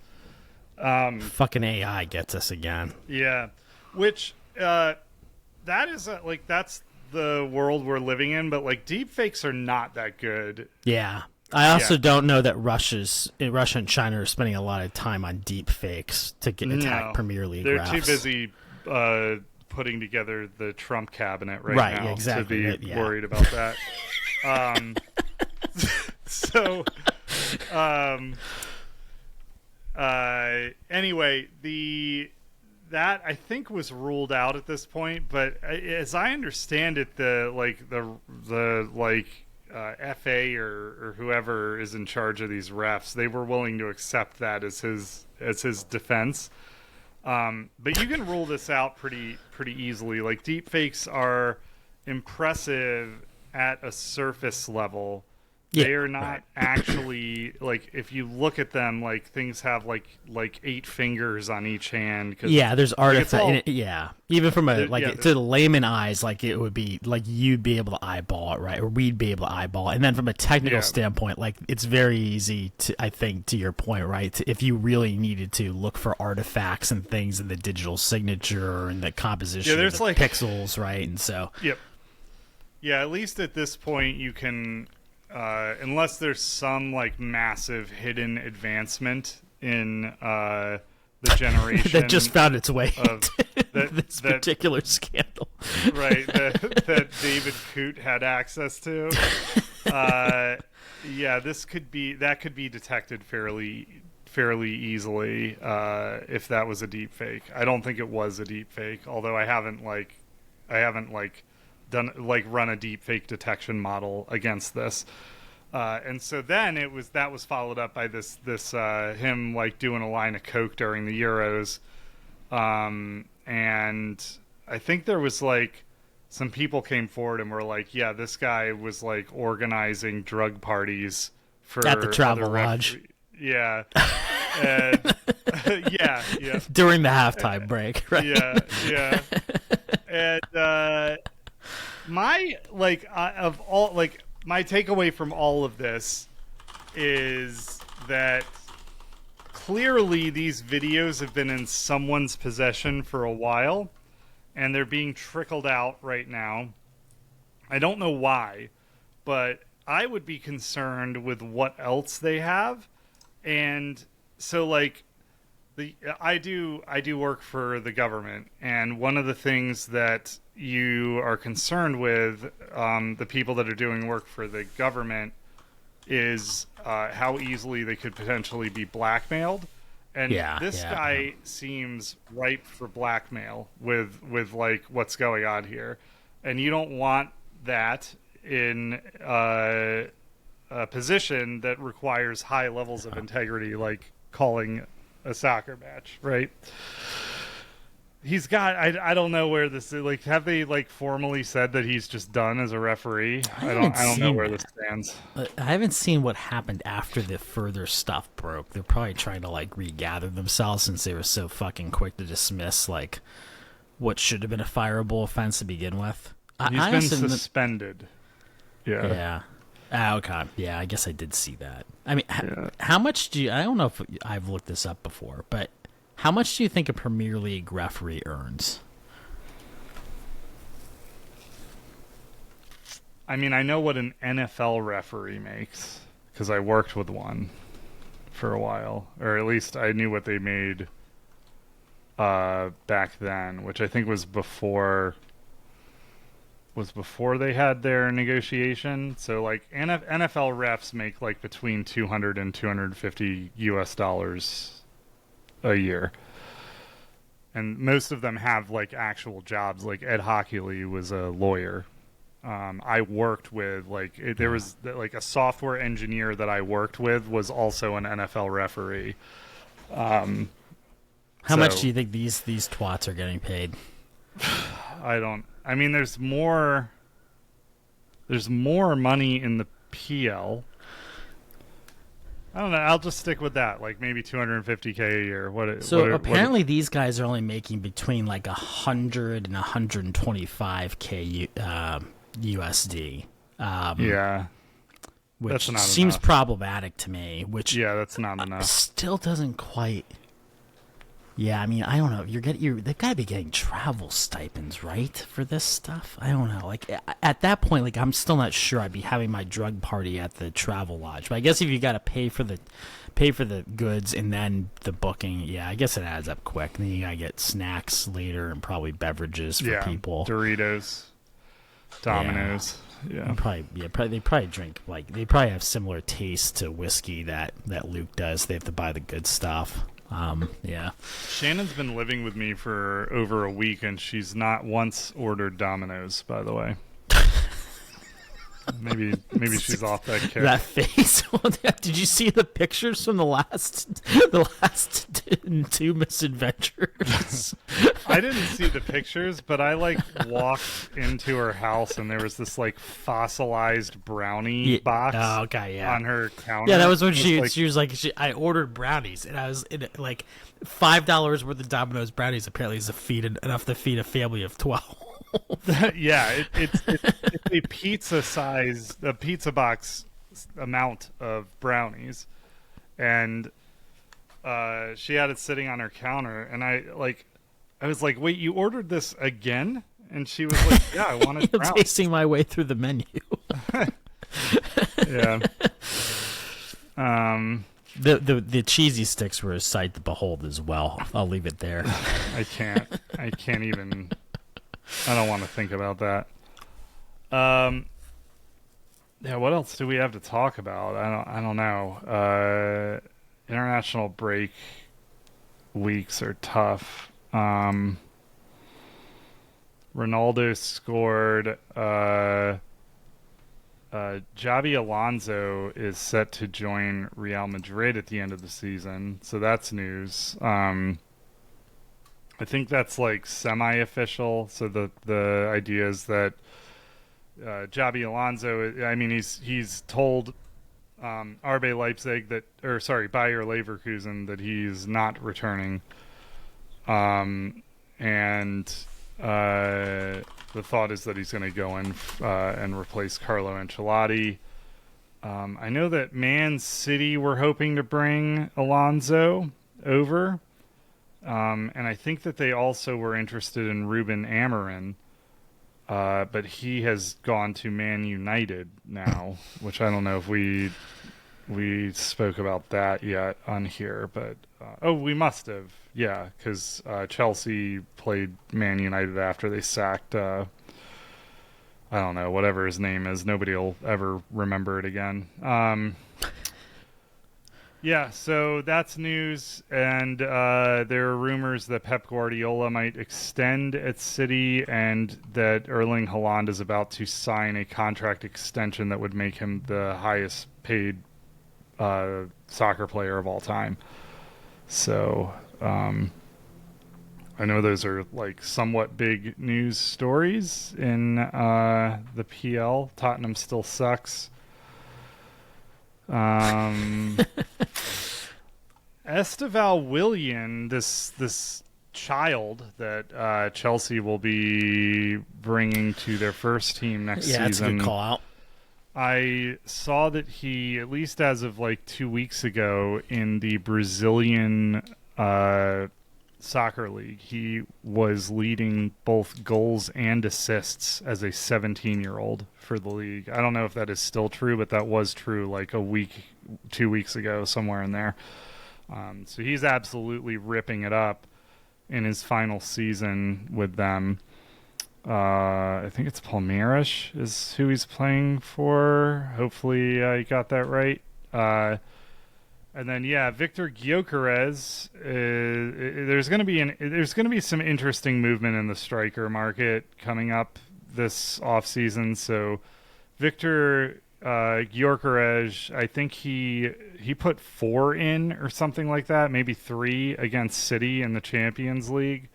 Fucking AI gets us again. Yeah. Which, that is that's the world we're living in, but deep fakes are not that good. Yeah. I also don't know that Russia and China are spending a lot of time on deep fakes to attack Premier League refs. They're too busy putting together the Trump cabinet right now exactly. to be worried about that. Anyway, that I think was ruled out at this point, but as I understand it, the FA or whoever is in charge of these refs, they were willing to accept that as his defense. But you can rule this out pretty easily. Like, deep fakes are impressive at a surface level. They are not actually, if you look at them, things have like 8 fingers on each hand. There's artifact. Even from to the layman eyes, it would be you'd be able to eyeball it, right? Or we'd be able to eyeball it. And then from a technical standpoint, it's very easy to, I think, to your point, right? If you really needed to look for artifacts and things in the digital signature and the composition of the pixels, right? And so, yeah, at least at this point you can. Unless there's some massive hidden advancement in the generation that just found its way of this particular scandal, right? That David Coote had access to. This could be detected fairly easily if that was a deep fake. I don't think it was a deep fake, although I haven't done run a deep fake detection model against this, and so then that was followed up by this him doing a line of coke during the Euros, and I think there was some people came forward and were this guy was organizing drug parties for at the travel lodge. Yeah. And, yeah. During the halftime break, right? Yeah. And my of all my takeaway from all of this is that clearly these videos have been in someone's possession for a while, and they're being trickled out right now. I don't know why, but I would be concerned with what else they have. And so I do work for the government, and one of the things that you are concerned with, the people that are doing work for the government, is how easily they could potentially be blackmailed. And this guy seems ripe for blackmail with what's going on here, and you don't want that in a position that requires high levels of integrity, like calling a soccer match, right? He's got I don't know where this is, have they formally said that he's just done as a referee? I don't know where this stands. I haven't seen what happened after the further stuff broke. They're probably trying to regather themselves since they were so fucking quick to dismiss what should have been a fireable offense to begin with. He's been suspended. Yeah. Okay. Yeah, I guess I did see that. I mean, how much do you... I don't know if I've looked this up before, but how much do you think a Premier League referee earns? I mean, I know what an NFL referee makes because I worked with one for a while, or at least I knew what they made back then, which I think was before they had their negotiation. So NFL refs make between $200 and $250 US a year, and most of them have actual jobs. Ed Hockley was a lawyer. I worked with there was a software engineer that I worked with was also an NFL referee. How much do you think these twats are getting paid? I mean, there's more money in the PL. I don't know. I'll just stick with that. Maybe $250K a year. Apparently these guys are only making between $100 and $125K USD. Which seems problematic to me. That's not enough. Still doesn't quite. Yeah, I mean, I don't know. They've got to be getting travel stipends, right, for this stuff? I don't know. At that point, I'm still not sure I'd be having my drug party at the travel lodge. But I guess if you got to pay for the goods and then the booking, yeah, I guess it adds up quick. And then you got to get snacks later and probably beverages for people. Doritos, Domino's. Yeah. They probably drink they probably have similar taste to whiskey that Luke does. They have to buy the good stuff. Shannon's been living with me for over a week, and she's not once ordered Domino's, by the way. Maybe she's off that kick. That face. Did you see the pictures from the last two misadventures? I didn't see the pictures, but I walked into her house and there was this fossilized brownie box on her counter. Yeah, that was when she was like, I ordered brownies, and I was in $5 worth of Domino's brownies. Apparently, is enough to feed a family of 12. Yeah, it's a pizza box amount of brownies, and she had it sitting on her counter, and I was like, wait, you ordered this again? And she was like, yeah, I wanted brownies. I'm tasting my way through the menu. Yeah. The cheesy sticks were a sight to behold as well. I'll leave it there. I can't even. I don't want to think about that. Yeah, what else do we have to talk about? I don't know. International break weeks are tough. Ronaldo scored. Xabi Alonso is set to join Real Madrid at the end of the season, so that's news. I think that's semi-official. So the idea is that Xabi Alonso, I mean, he's told RB Leipzig Bayer Leverkusen that he's not returning, and The thought is that he's going to go in and replace Carlo Ancelotti. I know that Man City were hoping to bring Alonso over, and I think that they also were interested in Ruben Amorim, but he has gone to Man United now, which I don't know if we spoke about that yet on here, but we must have, yeah, because Chelsea played Man United after they sacked I don't know, whatever his name is. Nobody will ever remember it again. Yeah, so that's news, and there are rumors that Pep Guardiola might extend at City, and that Erling Haaland is about to sign a contract extension that would make him the highest paid soccer player of all time. So I know those are like somewhat big news stories in the PL. Tottenham still sucks. Esteval Willian, this child that Chelsea will be bringing to their first team next season. Yeah, that's a good call out. I saw that he, at least as of like 2 weeks ago, in the Brazilian soccer league, he was leading both goals and assists as a 17-year-old for the league. I don't know if that is still true, but that was true like 2 weeks ago, somewhere in there. So he's absolutely ripping it up in his final season with them. I think it's Palmeiras is who he's playing for. Hopefully I got that right. And then Victor Gyökeres. There's going to be some interesting movement in the striker market coming up this offseason. So Victor Gyökeres, I think he put 4 in or something like that, maybe 3 against City in the Champions League,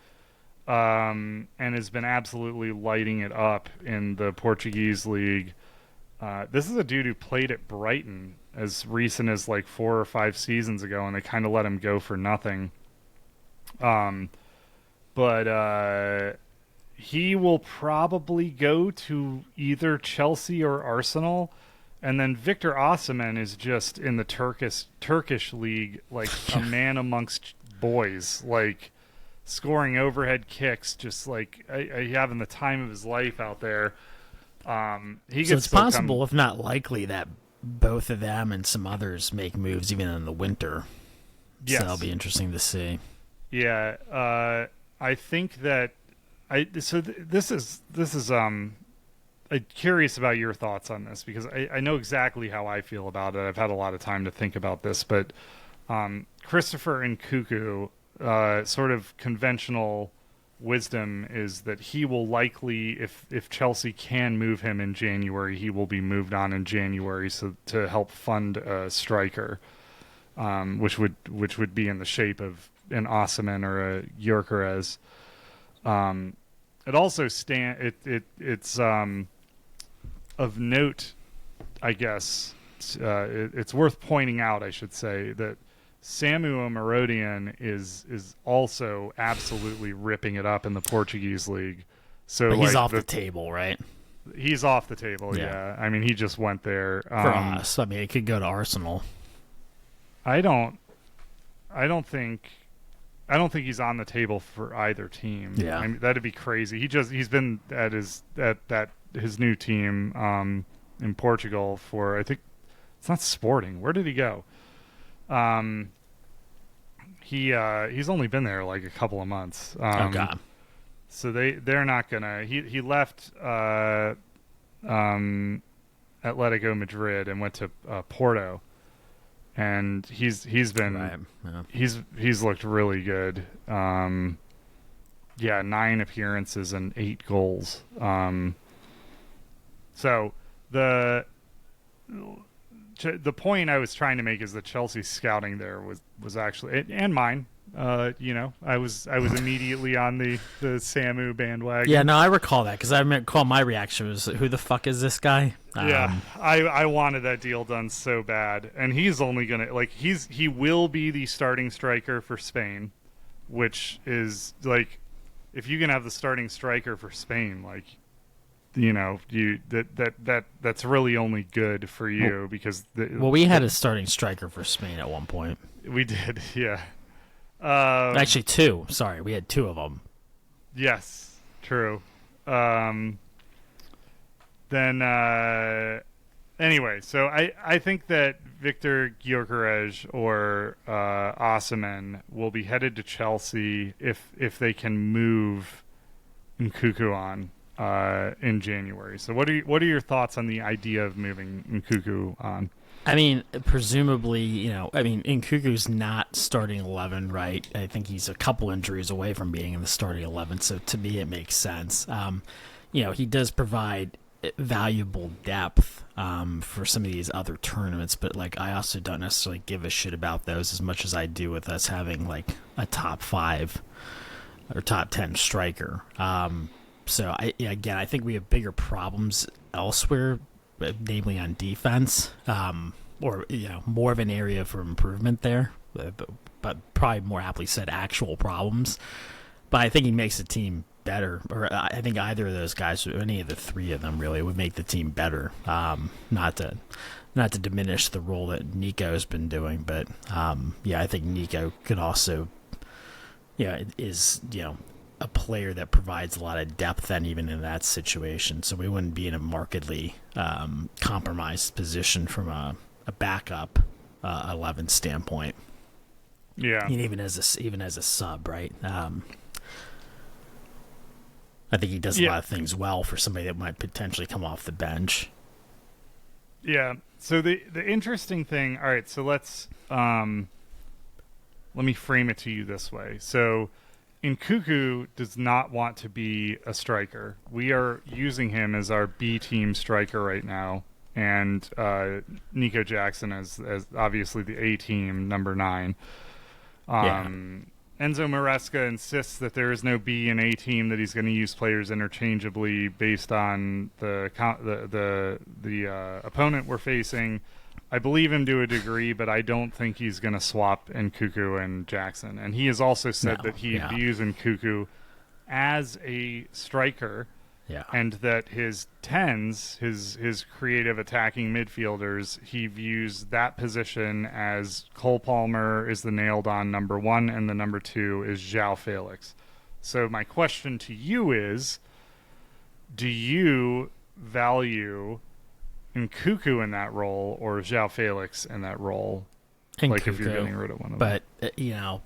and has been absolutely lighting it up in the Portuguese league. This is a dude who played at Brighton as recent as like 4 or 5 seasons ago, and they kind of let him go for nothing. But he will probably go to either Chelsea or Arsenal. And then Victor Osimhen is just in the Turkish league, like a man amongst boys, like scoring overhead kicks, just like having the time of his life out there. So it's possible, if not likely, that both of them and some others make moves even in the winter. Yes. So that'll be interesting to see. Yeah, I think that this is I'm curious about your thoughts on this, because I know exactly how I feel about it. I've had a lot of time to think about this, but Christopher Nkunku, sort of conventional wisdom is that he will likely, if Chelsea can move him in January, he will be moved on in January, so to help fund a striker, which would be in the shape of an Osimhen or a Gyökeres. It also it's of note, I guess, it's worth pointing out, I should say, that Samu Amarodian is also absolutely ripping it up in the Portuguese league. So but he's off the table, right? He's off the table, yeah. I mean, he just went there. For us, I mean, it could go to Arsenal. I don't think he's on the table for either team. Yeah, I mean, that'd be crazy. He's been at his new team in Portugal for, I think it's not Sporting. Where did he go? He's only been there like a couple of months. Oh God. So they're not gonna. He left Atletico Madrid and went to Porto, and he's been right. Yeah. he's looked really good. 9 appearances and 8 goals. So the point I was trying to make is that Chelsea's scouting there was actually, and mine. I was immediately on the Samu bandwagon. Yeah, no, I recall that, because I recall my reaction was, "Who the fuck is this guy?" I wanted that deal done so bad, and he's only gonna he will be the starting striker for Spain, which is like if you can have the starting striker for Spain, like, that's really only good for you because we had a starting striker for Spain at one point. We did, yeah. Actually, two. Sorry, we had two of them. Yes, true. Anyway, so I think that Victor Gyökeres or Osimhen will be headed to Chelsea if they can move Nkunku on in January. So what are your thoughts on the idea of moving Nkunku on? I mean, presumably, Nkunku's not starting 11, right? I think he's a couple injuries away from being in the starting 11, so to me it makes sense. He does provide valuable depth for some of these other tournaments, but like I also don't necessarily give a shit about those as much as I do with us having like a top 5 or top 10 striker. So I think we have bigger problems elsewhere, namely on defense, or more of an area for improvement there, but probably more aptly said actual problems. But I think he makes the team better, or I think either of those guys, or any of the three of them, really would make the team better. Not to diminish the role that Nico's been doing, but I think Nico could also, is a player that provides a lot of depth, and even in that situation, so we wouldn't be in a markedly compromised position from a backup 11 standpoint. Yeah, even as a sub, right? I think he does a lot of things well for somebody that might potentially come off the bench. Yeah. So the interesting thing. All right. So let me frame it to you this way. So Nkunku does not want to be a striker. We are using him as our B team striker right now, and Nico Jackson as obviously the A team number 9. Enzo Maresca insists that there is no B and A team, that he's going to use players interchangeably based on the opponent we're facing. I believe him to a degree, but I don't think he's going to swap Nkunku and Jackson. And he has also said that he views Nkunku as a striker, and that his 10s, his creative attacking midfielders, he views that position as Cole Palmer is the nailed-on number 1, and the number 2 is João Felix. So my question to you is, do you value Nkunku in that role or João Felix in that role? Nkunku, like if you're getting rid of one of them.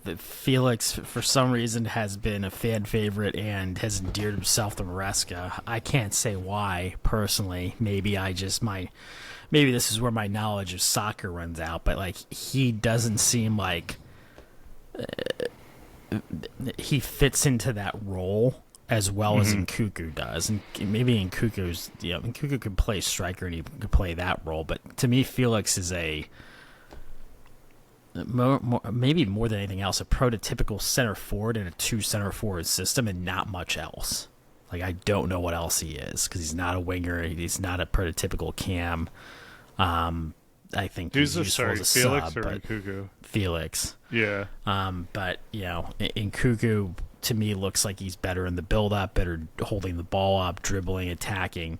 But Felix, for some reason, has been a fan favorite and has endeared himself to Maresca. I can't say why, personally. Maybe this is where my knowledge of soccer runs out, but like he doesn't seem like he fits into that role as well as Nkunku does. And maybe Nkunku could play striker and he could play that role, but to me Felix is maybe more than anything else, a prototypical center forward in a 2 center forward system, and not much else. Like, I don't know what else he is, because he's not a winger. He's not a prototypical cam. I think he's useful as a Felix sub, or but Nkunku? Felix. Yeah. But Nkunku to me looks like he's better in the build-up, better holding the ball up, dribbling, attacking,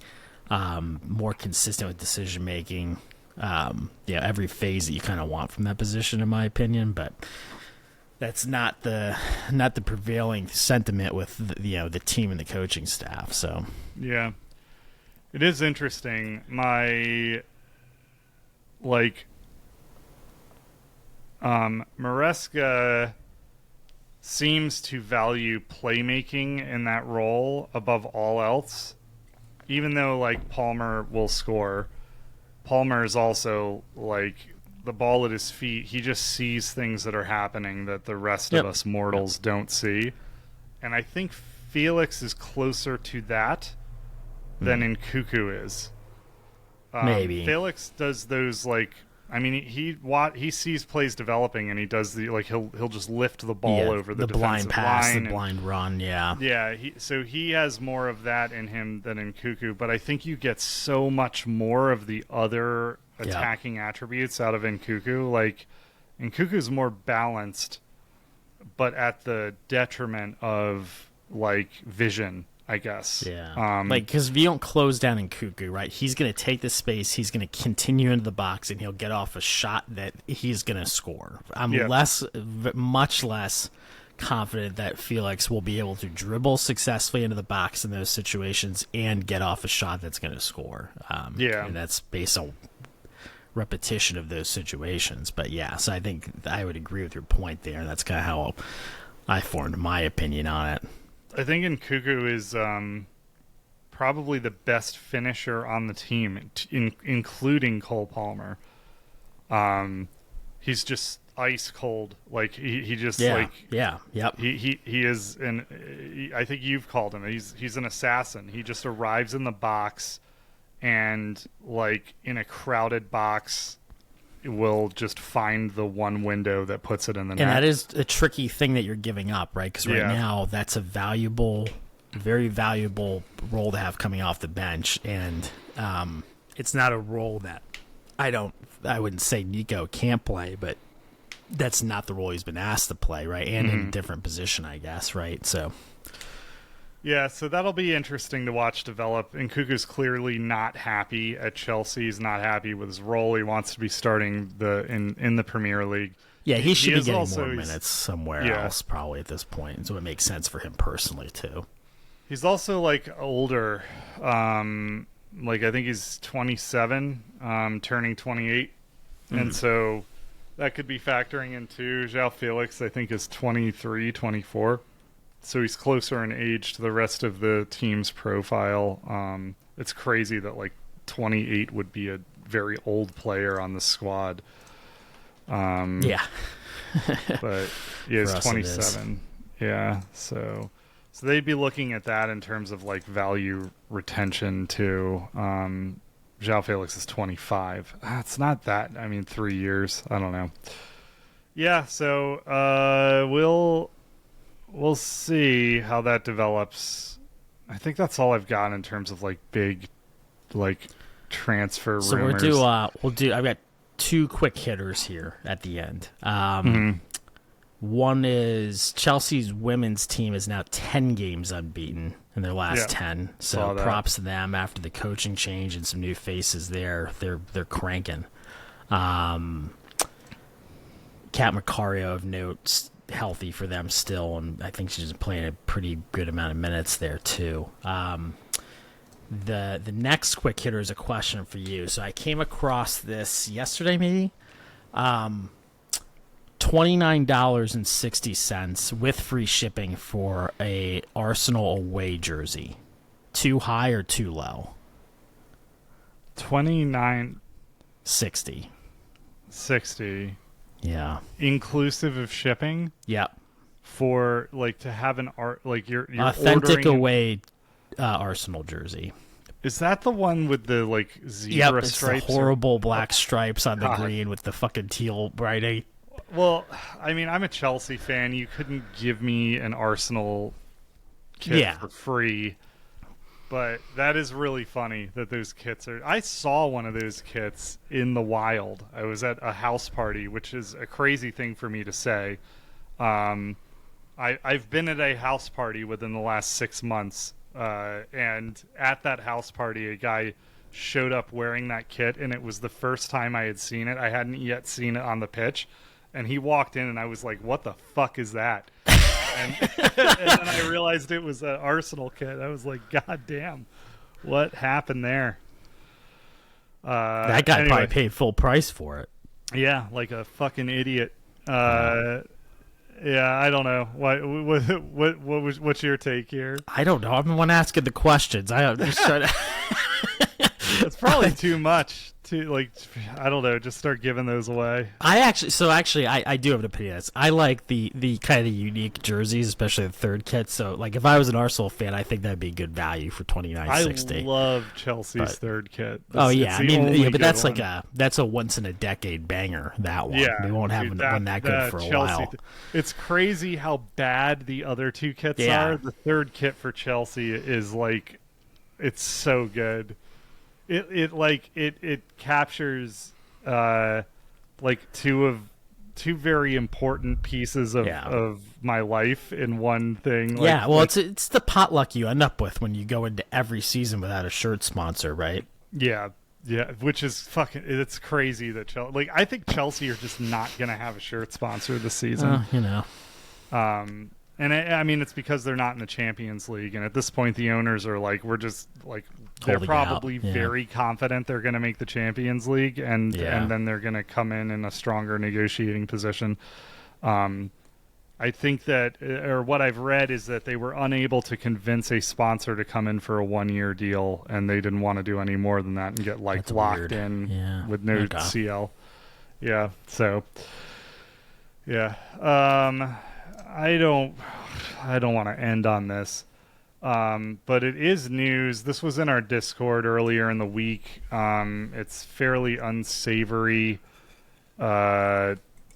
more consistent with decision making. Every phase that you kind of want from that position, in my opinion, but that's not the prevailing sentiment with the team and the coaching staff. So yeah, it is interesting. Maresca seems to value playmaking in that role above all else, even though like Palmer will score. Palmer is also like the ball at his feet. He just sees things that are happening that the rest of us mortals don't see. And I think Felix is closer to that than Nkunku is. Maybe. Felix does those he sees plays developing and he does he'll just lift the ball over the blind pass, line, the blind run, so he has more of that in him than Nkunku, but I think you get so much more of the other attacking attributes out of Nkunku. Like, Nkunku's more balanced, but at the detriment of like vision, I guess. Yeah. Because if you don't close down Nkunku, right, he's going to take the space, he's going to continue into the box, and he'll get off a shot that he's going to score. I'm much less confident that Felix will be able to dribble successfully into the box in those situations and get off a shot that's going to score. And that's based on repetition of those situations. But yeah, so I think I would agree with your point there. That's kind of how I formed my opinion on it. I think Nkunku is probably the best finisher on the team, including Cole Palmer. He's just ice cold. Like he just yep. He is I think you've called him. He's an assassin. He just arrives in the box, and like in a crowded box, will just find the one window that puts it in the net. And that is a tricky thing that you're giving up, right? Because now that's a very valuable role to have coming off the bench, and it's not a role that I wouldn't say Nico can't play, but that's not the role he's been asked to play, right? And in a different position, I guess, right? So yeah, so that'll be interesting to watch develop. Nkunku's clearly not happy at Chelsea. He's not happy with his role. He wants to be starting in the Premier League. Yeah, he should be getting more minutes somewhere else probably at this point. So it makes sense for him personally too. He's also like older. Like I think he's 27, turning 28. And so that could be factoring into João Felix, I think, is 23, 24. So he's closer in age to the rest of the team's profile. It's crazy that like 28 would be a very old player on the squad. But yeah, he's 27. Yeah, so they'd be looking at that in terms of like value retention too. João Felix is 25. It's not that. I mean, 3 years. I don't know. Yeah, so we'll see how that develops. I think that's all I've got in terms of like big like transfer rumors. So we'll do. I've got two quick hitters here at the end. One is Chelsea's women's team is now 10 games unbeaten in their last 10. So props to them after the coaching change and some new faces there. They're cranking. Kat Macario of note, healthy for them still, and I think she's playing a pretty good amount of minutes there too. The next quick hitter is a question for you. So I came across this yesterday, maybe. $29.60 with free shipping for a Arsenal away jersey. Too high or too low? $29.60. Yeah. Inclusive of shipping? Yep. For like to have an art like you're authentic away Arsenal jersey. Is that the one with the like zebra stripes? The horrible black stripes on the green with the fucking teal writing. Well, I mean, I'm a Chelsea fan. You couldn't give me an Arsenal kit for free. But that is really funny that those kits are... I saw one of those kits in the wild. I was at a house party, which is a crazy thing for me to say. I've been at a house party within the last 6 months. And at that house party, a guy showed up wearing that kit, and it was the first time I had seen it. I hadn't yet seen it on the pitch. And he walked in, and I was like, what the fuck is that? And then I realized it was an Arsenal kit. I was like, God damn, what happened there? That guy probably paid full price for it. Yeah, like a fucking idiot. Yeah, I don't know. What's your take here? I don't know. I'm the one asking the questions. I'm just trying to... It's probably too much. I don't know. Just start giving those away. I do have an opinion. I like the kind of unique jerseys, especially the third kit. So, like, if I was an Arsenal fan, I think that'd be good value for $29.60. I love Chelsea's third kit. But that's like that's a once in a decade banger. That one, we won't have one that good for a while. It's crazy how bad the other two kits are. The third kit for Chelsea is like, it's so good. It captures like two of two very important pieces of my life in one thing. It's the potluck you end up with when you go into every season without a shirt sponsor, right? Yeah, which is it's crazy that Chelsea, I think Chelsea are just not going to have a shirt sponsor this season. And I mean, it's because they're not in the Champions League, and at this point, the owners are they're probably very confident they're going to make the Champions League, and then they're going to come in a stronger negotiating position. I think that, or what I've read is that they were unable to convince a sponsor to come in for a 1-year deal, and they didn't want to do any more than that and get locked weird. in with no CL. Yeah. So. Yeah. I don't want to end on this, but it is news. This was in our Discord earlier in the week. It's fairly unsavory.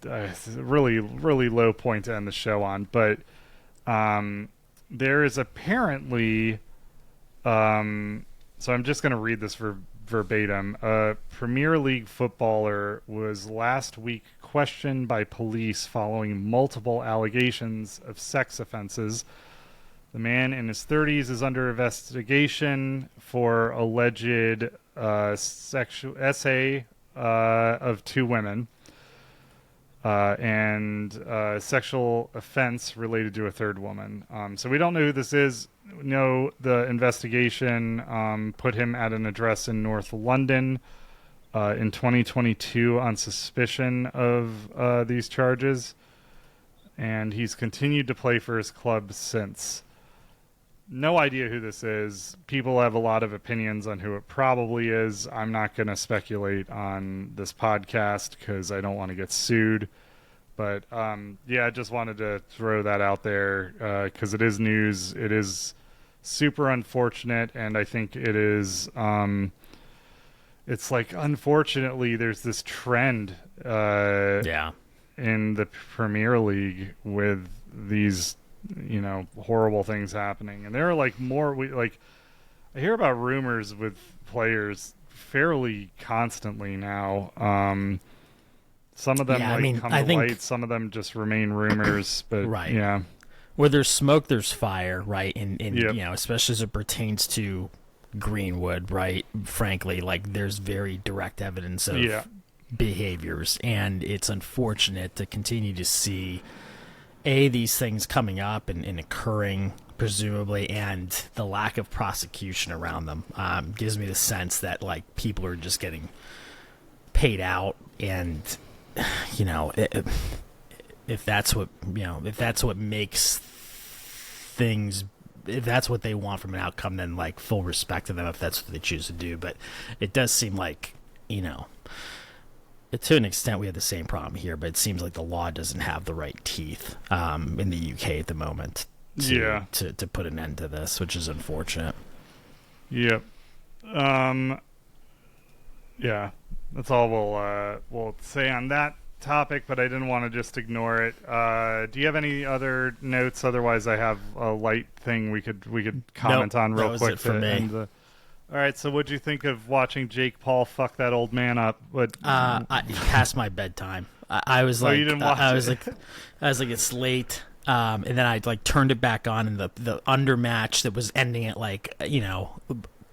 Really, really low point to end the show on. But there is apparently, so I'm just going to read this verbatim. A Premier League footballer was last week questioned by police following multiple allegations of sex offenses. The man in his 30s is under investigation for alleged sexual essay of 2 women and sexual offense related to a 3rd woman. So we don't know who this is. No, the investigation put him at an address in North London in 2022 on suspicion of these charges, and he's continued to play for his club since. No idea who this is. People have a lot of opinions on who it probably is. I'm not going to speculate on this podcast because I don't want to get sued. But I just wanted to throw that out there because it is news. It is super unfortunate, and I think it is. It's unfortunately, there's this trend in the Premier League with these, horrible things happening. And there are more, I hear about rumors with players fairly constantly now. Some of them come to light, some of them just remain rumors, but right. Yeah. Where there's smoke, there's fire, right? And especially as it pertains to Greenwood, right? Frankly, there's very direct evidence of behaviors, and it's unfortunate to continue to see these things coming up and occurring, presumably, and the lack of prosecution around them gives me the sense that people are just getting paid out, and if that's what makes things, if that's what they want from an outcome, then full respect to them if that's what they choose to do. But it does seem to an extent we have the same problem here, but it seems like the law doesn't have the right teeth in the UK at the moment to put an end to this, which is unfortunate. Yep. That's all we'll say on that topic, but I didn't want to just ignore it. Do you have any other notes? Otherwise, I have a light thing we could comment on real quick to end the. All right, so what'd you think of watching Jake Paul fuck that old man up? Past my bedtime. I was like, you didn't watch I was like, it's late. And then I turned it back on, and the undermatch that was ending at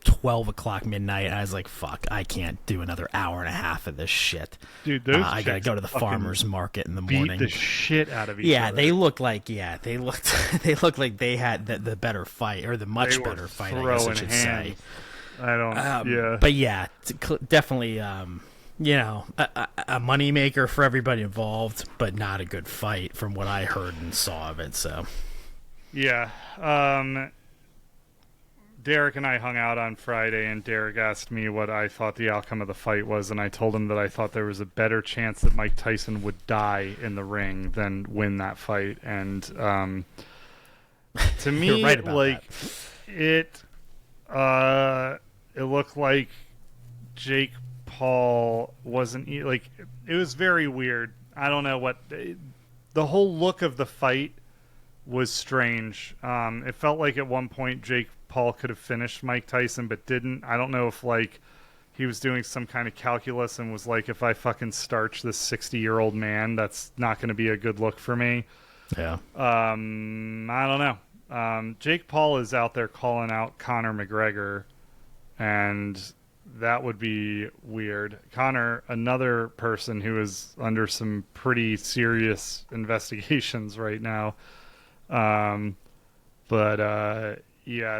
12 o'clock midnight. And I was like, fuck, I can't do another hour and a half of this shit. Dude, those I gotta go to the farmer's market in the morning. Beat the shit out of each other. They looked like they looked like they had the better fight, or the much better fight, I guess I should say. I don't. But definitely, a moneymaker for everybody involved, but not a good fight from what I heard and saw of it. So, Derek and I hung out on Friday, and Derek asked me what I thought the outcome of the fight was, and I told him that I thought there was a better chance that Mike Tyson would die in the ring than win that fight. And to me, you're right about that. It looked like Jake Paul wasn't it was very weird. I don't know what the whole look of the fight was strange. It felt like at one point Jake Paul could have finished Mike Tyson but didn't. I don't know if he was doing some kind of calculus and was like, if I fucking starch this 60-year-old man, that's not going to be a good look for me. Yeah. I don't know. Jake Paul is out there calling out Conor McGregor, and that would be weird. Conor, another person who is under some pretty serious investigations right now. Yeah,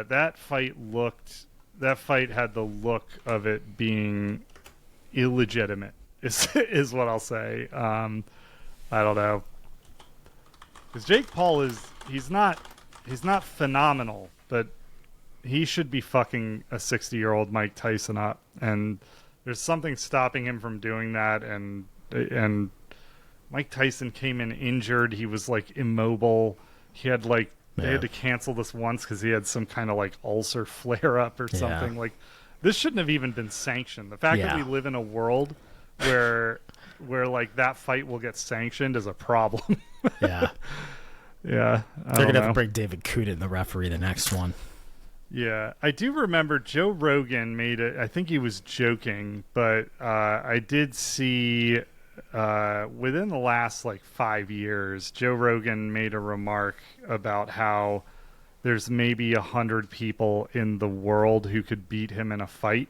that fight had the look of it being illegitimate, is what I'll say. I don't know. Because Jake Paul he's not phenomenal, but he should be fucking a 60-year-old Mike Tyson up, and there's something stopping him from doing that. And Mike Tyson came in injured. He was like immobile. He had like they had to cancel this once because he had some kind of like ulcer flare up or something. Like this shouldn't have even been sanctioned. The fact that we live in a world where like that fight will get sanctioned is a problem. Yeah. Yeah. They're going to have to bring David Coote in the referee the next one. Yeah. I do remember Joe Rogan made it. I think he was joking, but I did see within the last like 5 years, Joe Rogan made a remark about how there's maybe 100 people in the world who could beat him in a fight.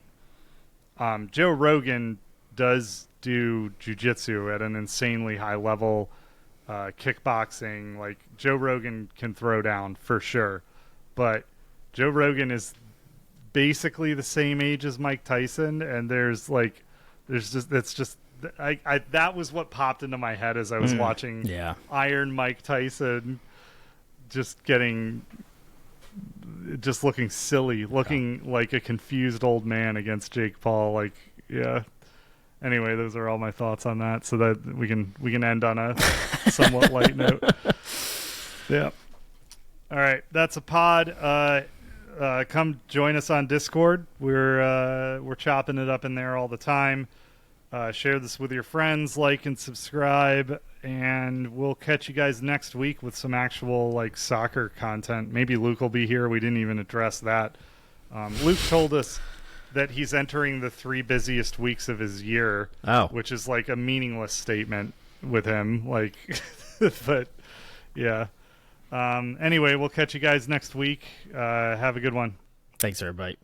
Joe Rogan does do jiu-jitsu at an insanely high level, kickboxing. Like Joe Rogan can throw down for sure, but Joe Rogan is basically the same age as Mike Tyson, and that was what popped into my head as I was watching Iron Mike Tyson just looking silly, looking like a confused old man against Jake Paul. Like, yeah. Anyway, those are all my thoughts on that, so that we can end on a somewhat light note. Yeah. All right, that's a pod. Come join us on Discord. We're chopping it up in there all the time. Share this with your friends, like and subscribe, and we'll catch you guys next week with some actual like soccer content. Maybe Luke will be here. We didn't even address that. Luke told us that he's entering the 3 busiest weeks of his year, which is like a meaningless statement with him. Like, but yeah. Anyway, we'll catch you guys next week. Have a good one. Thanks, everybody.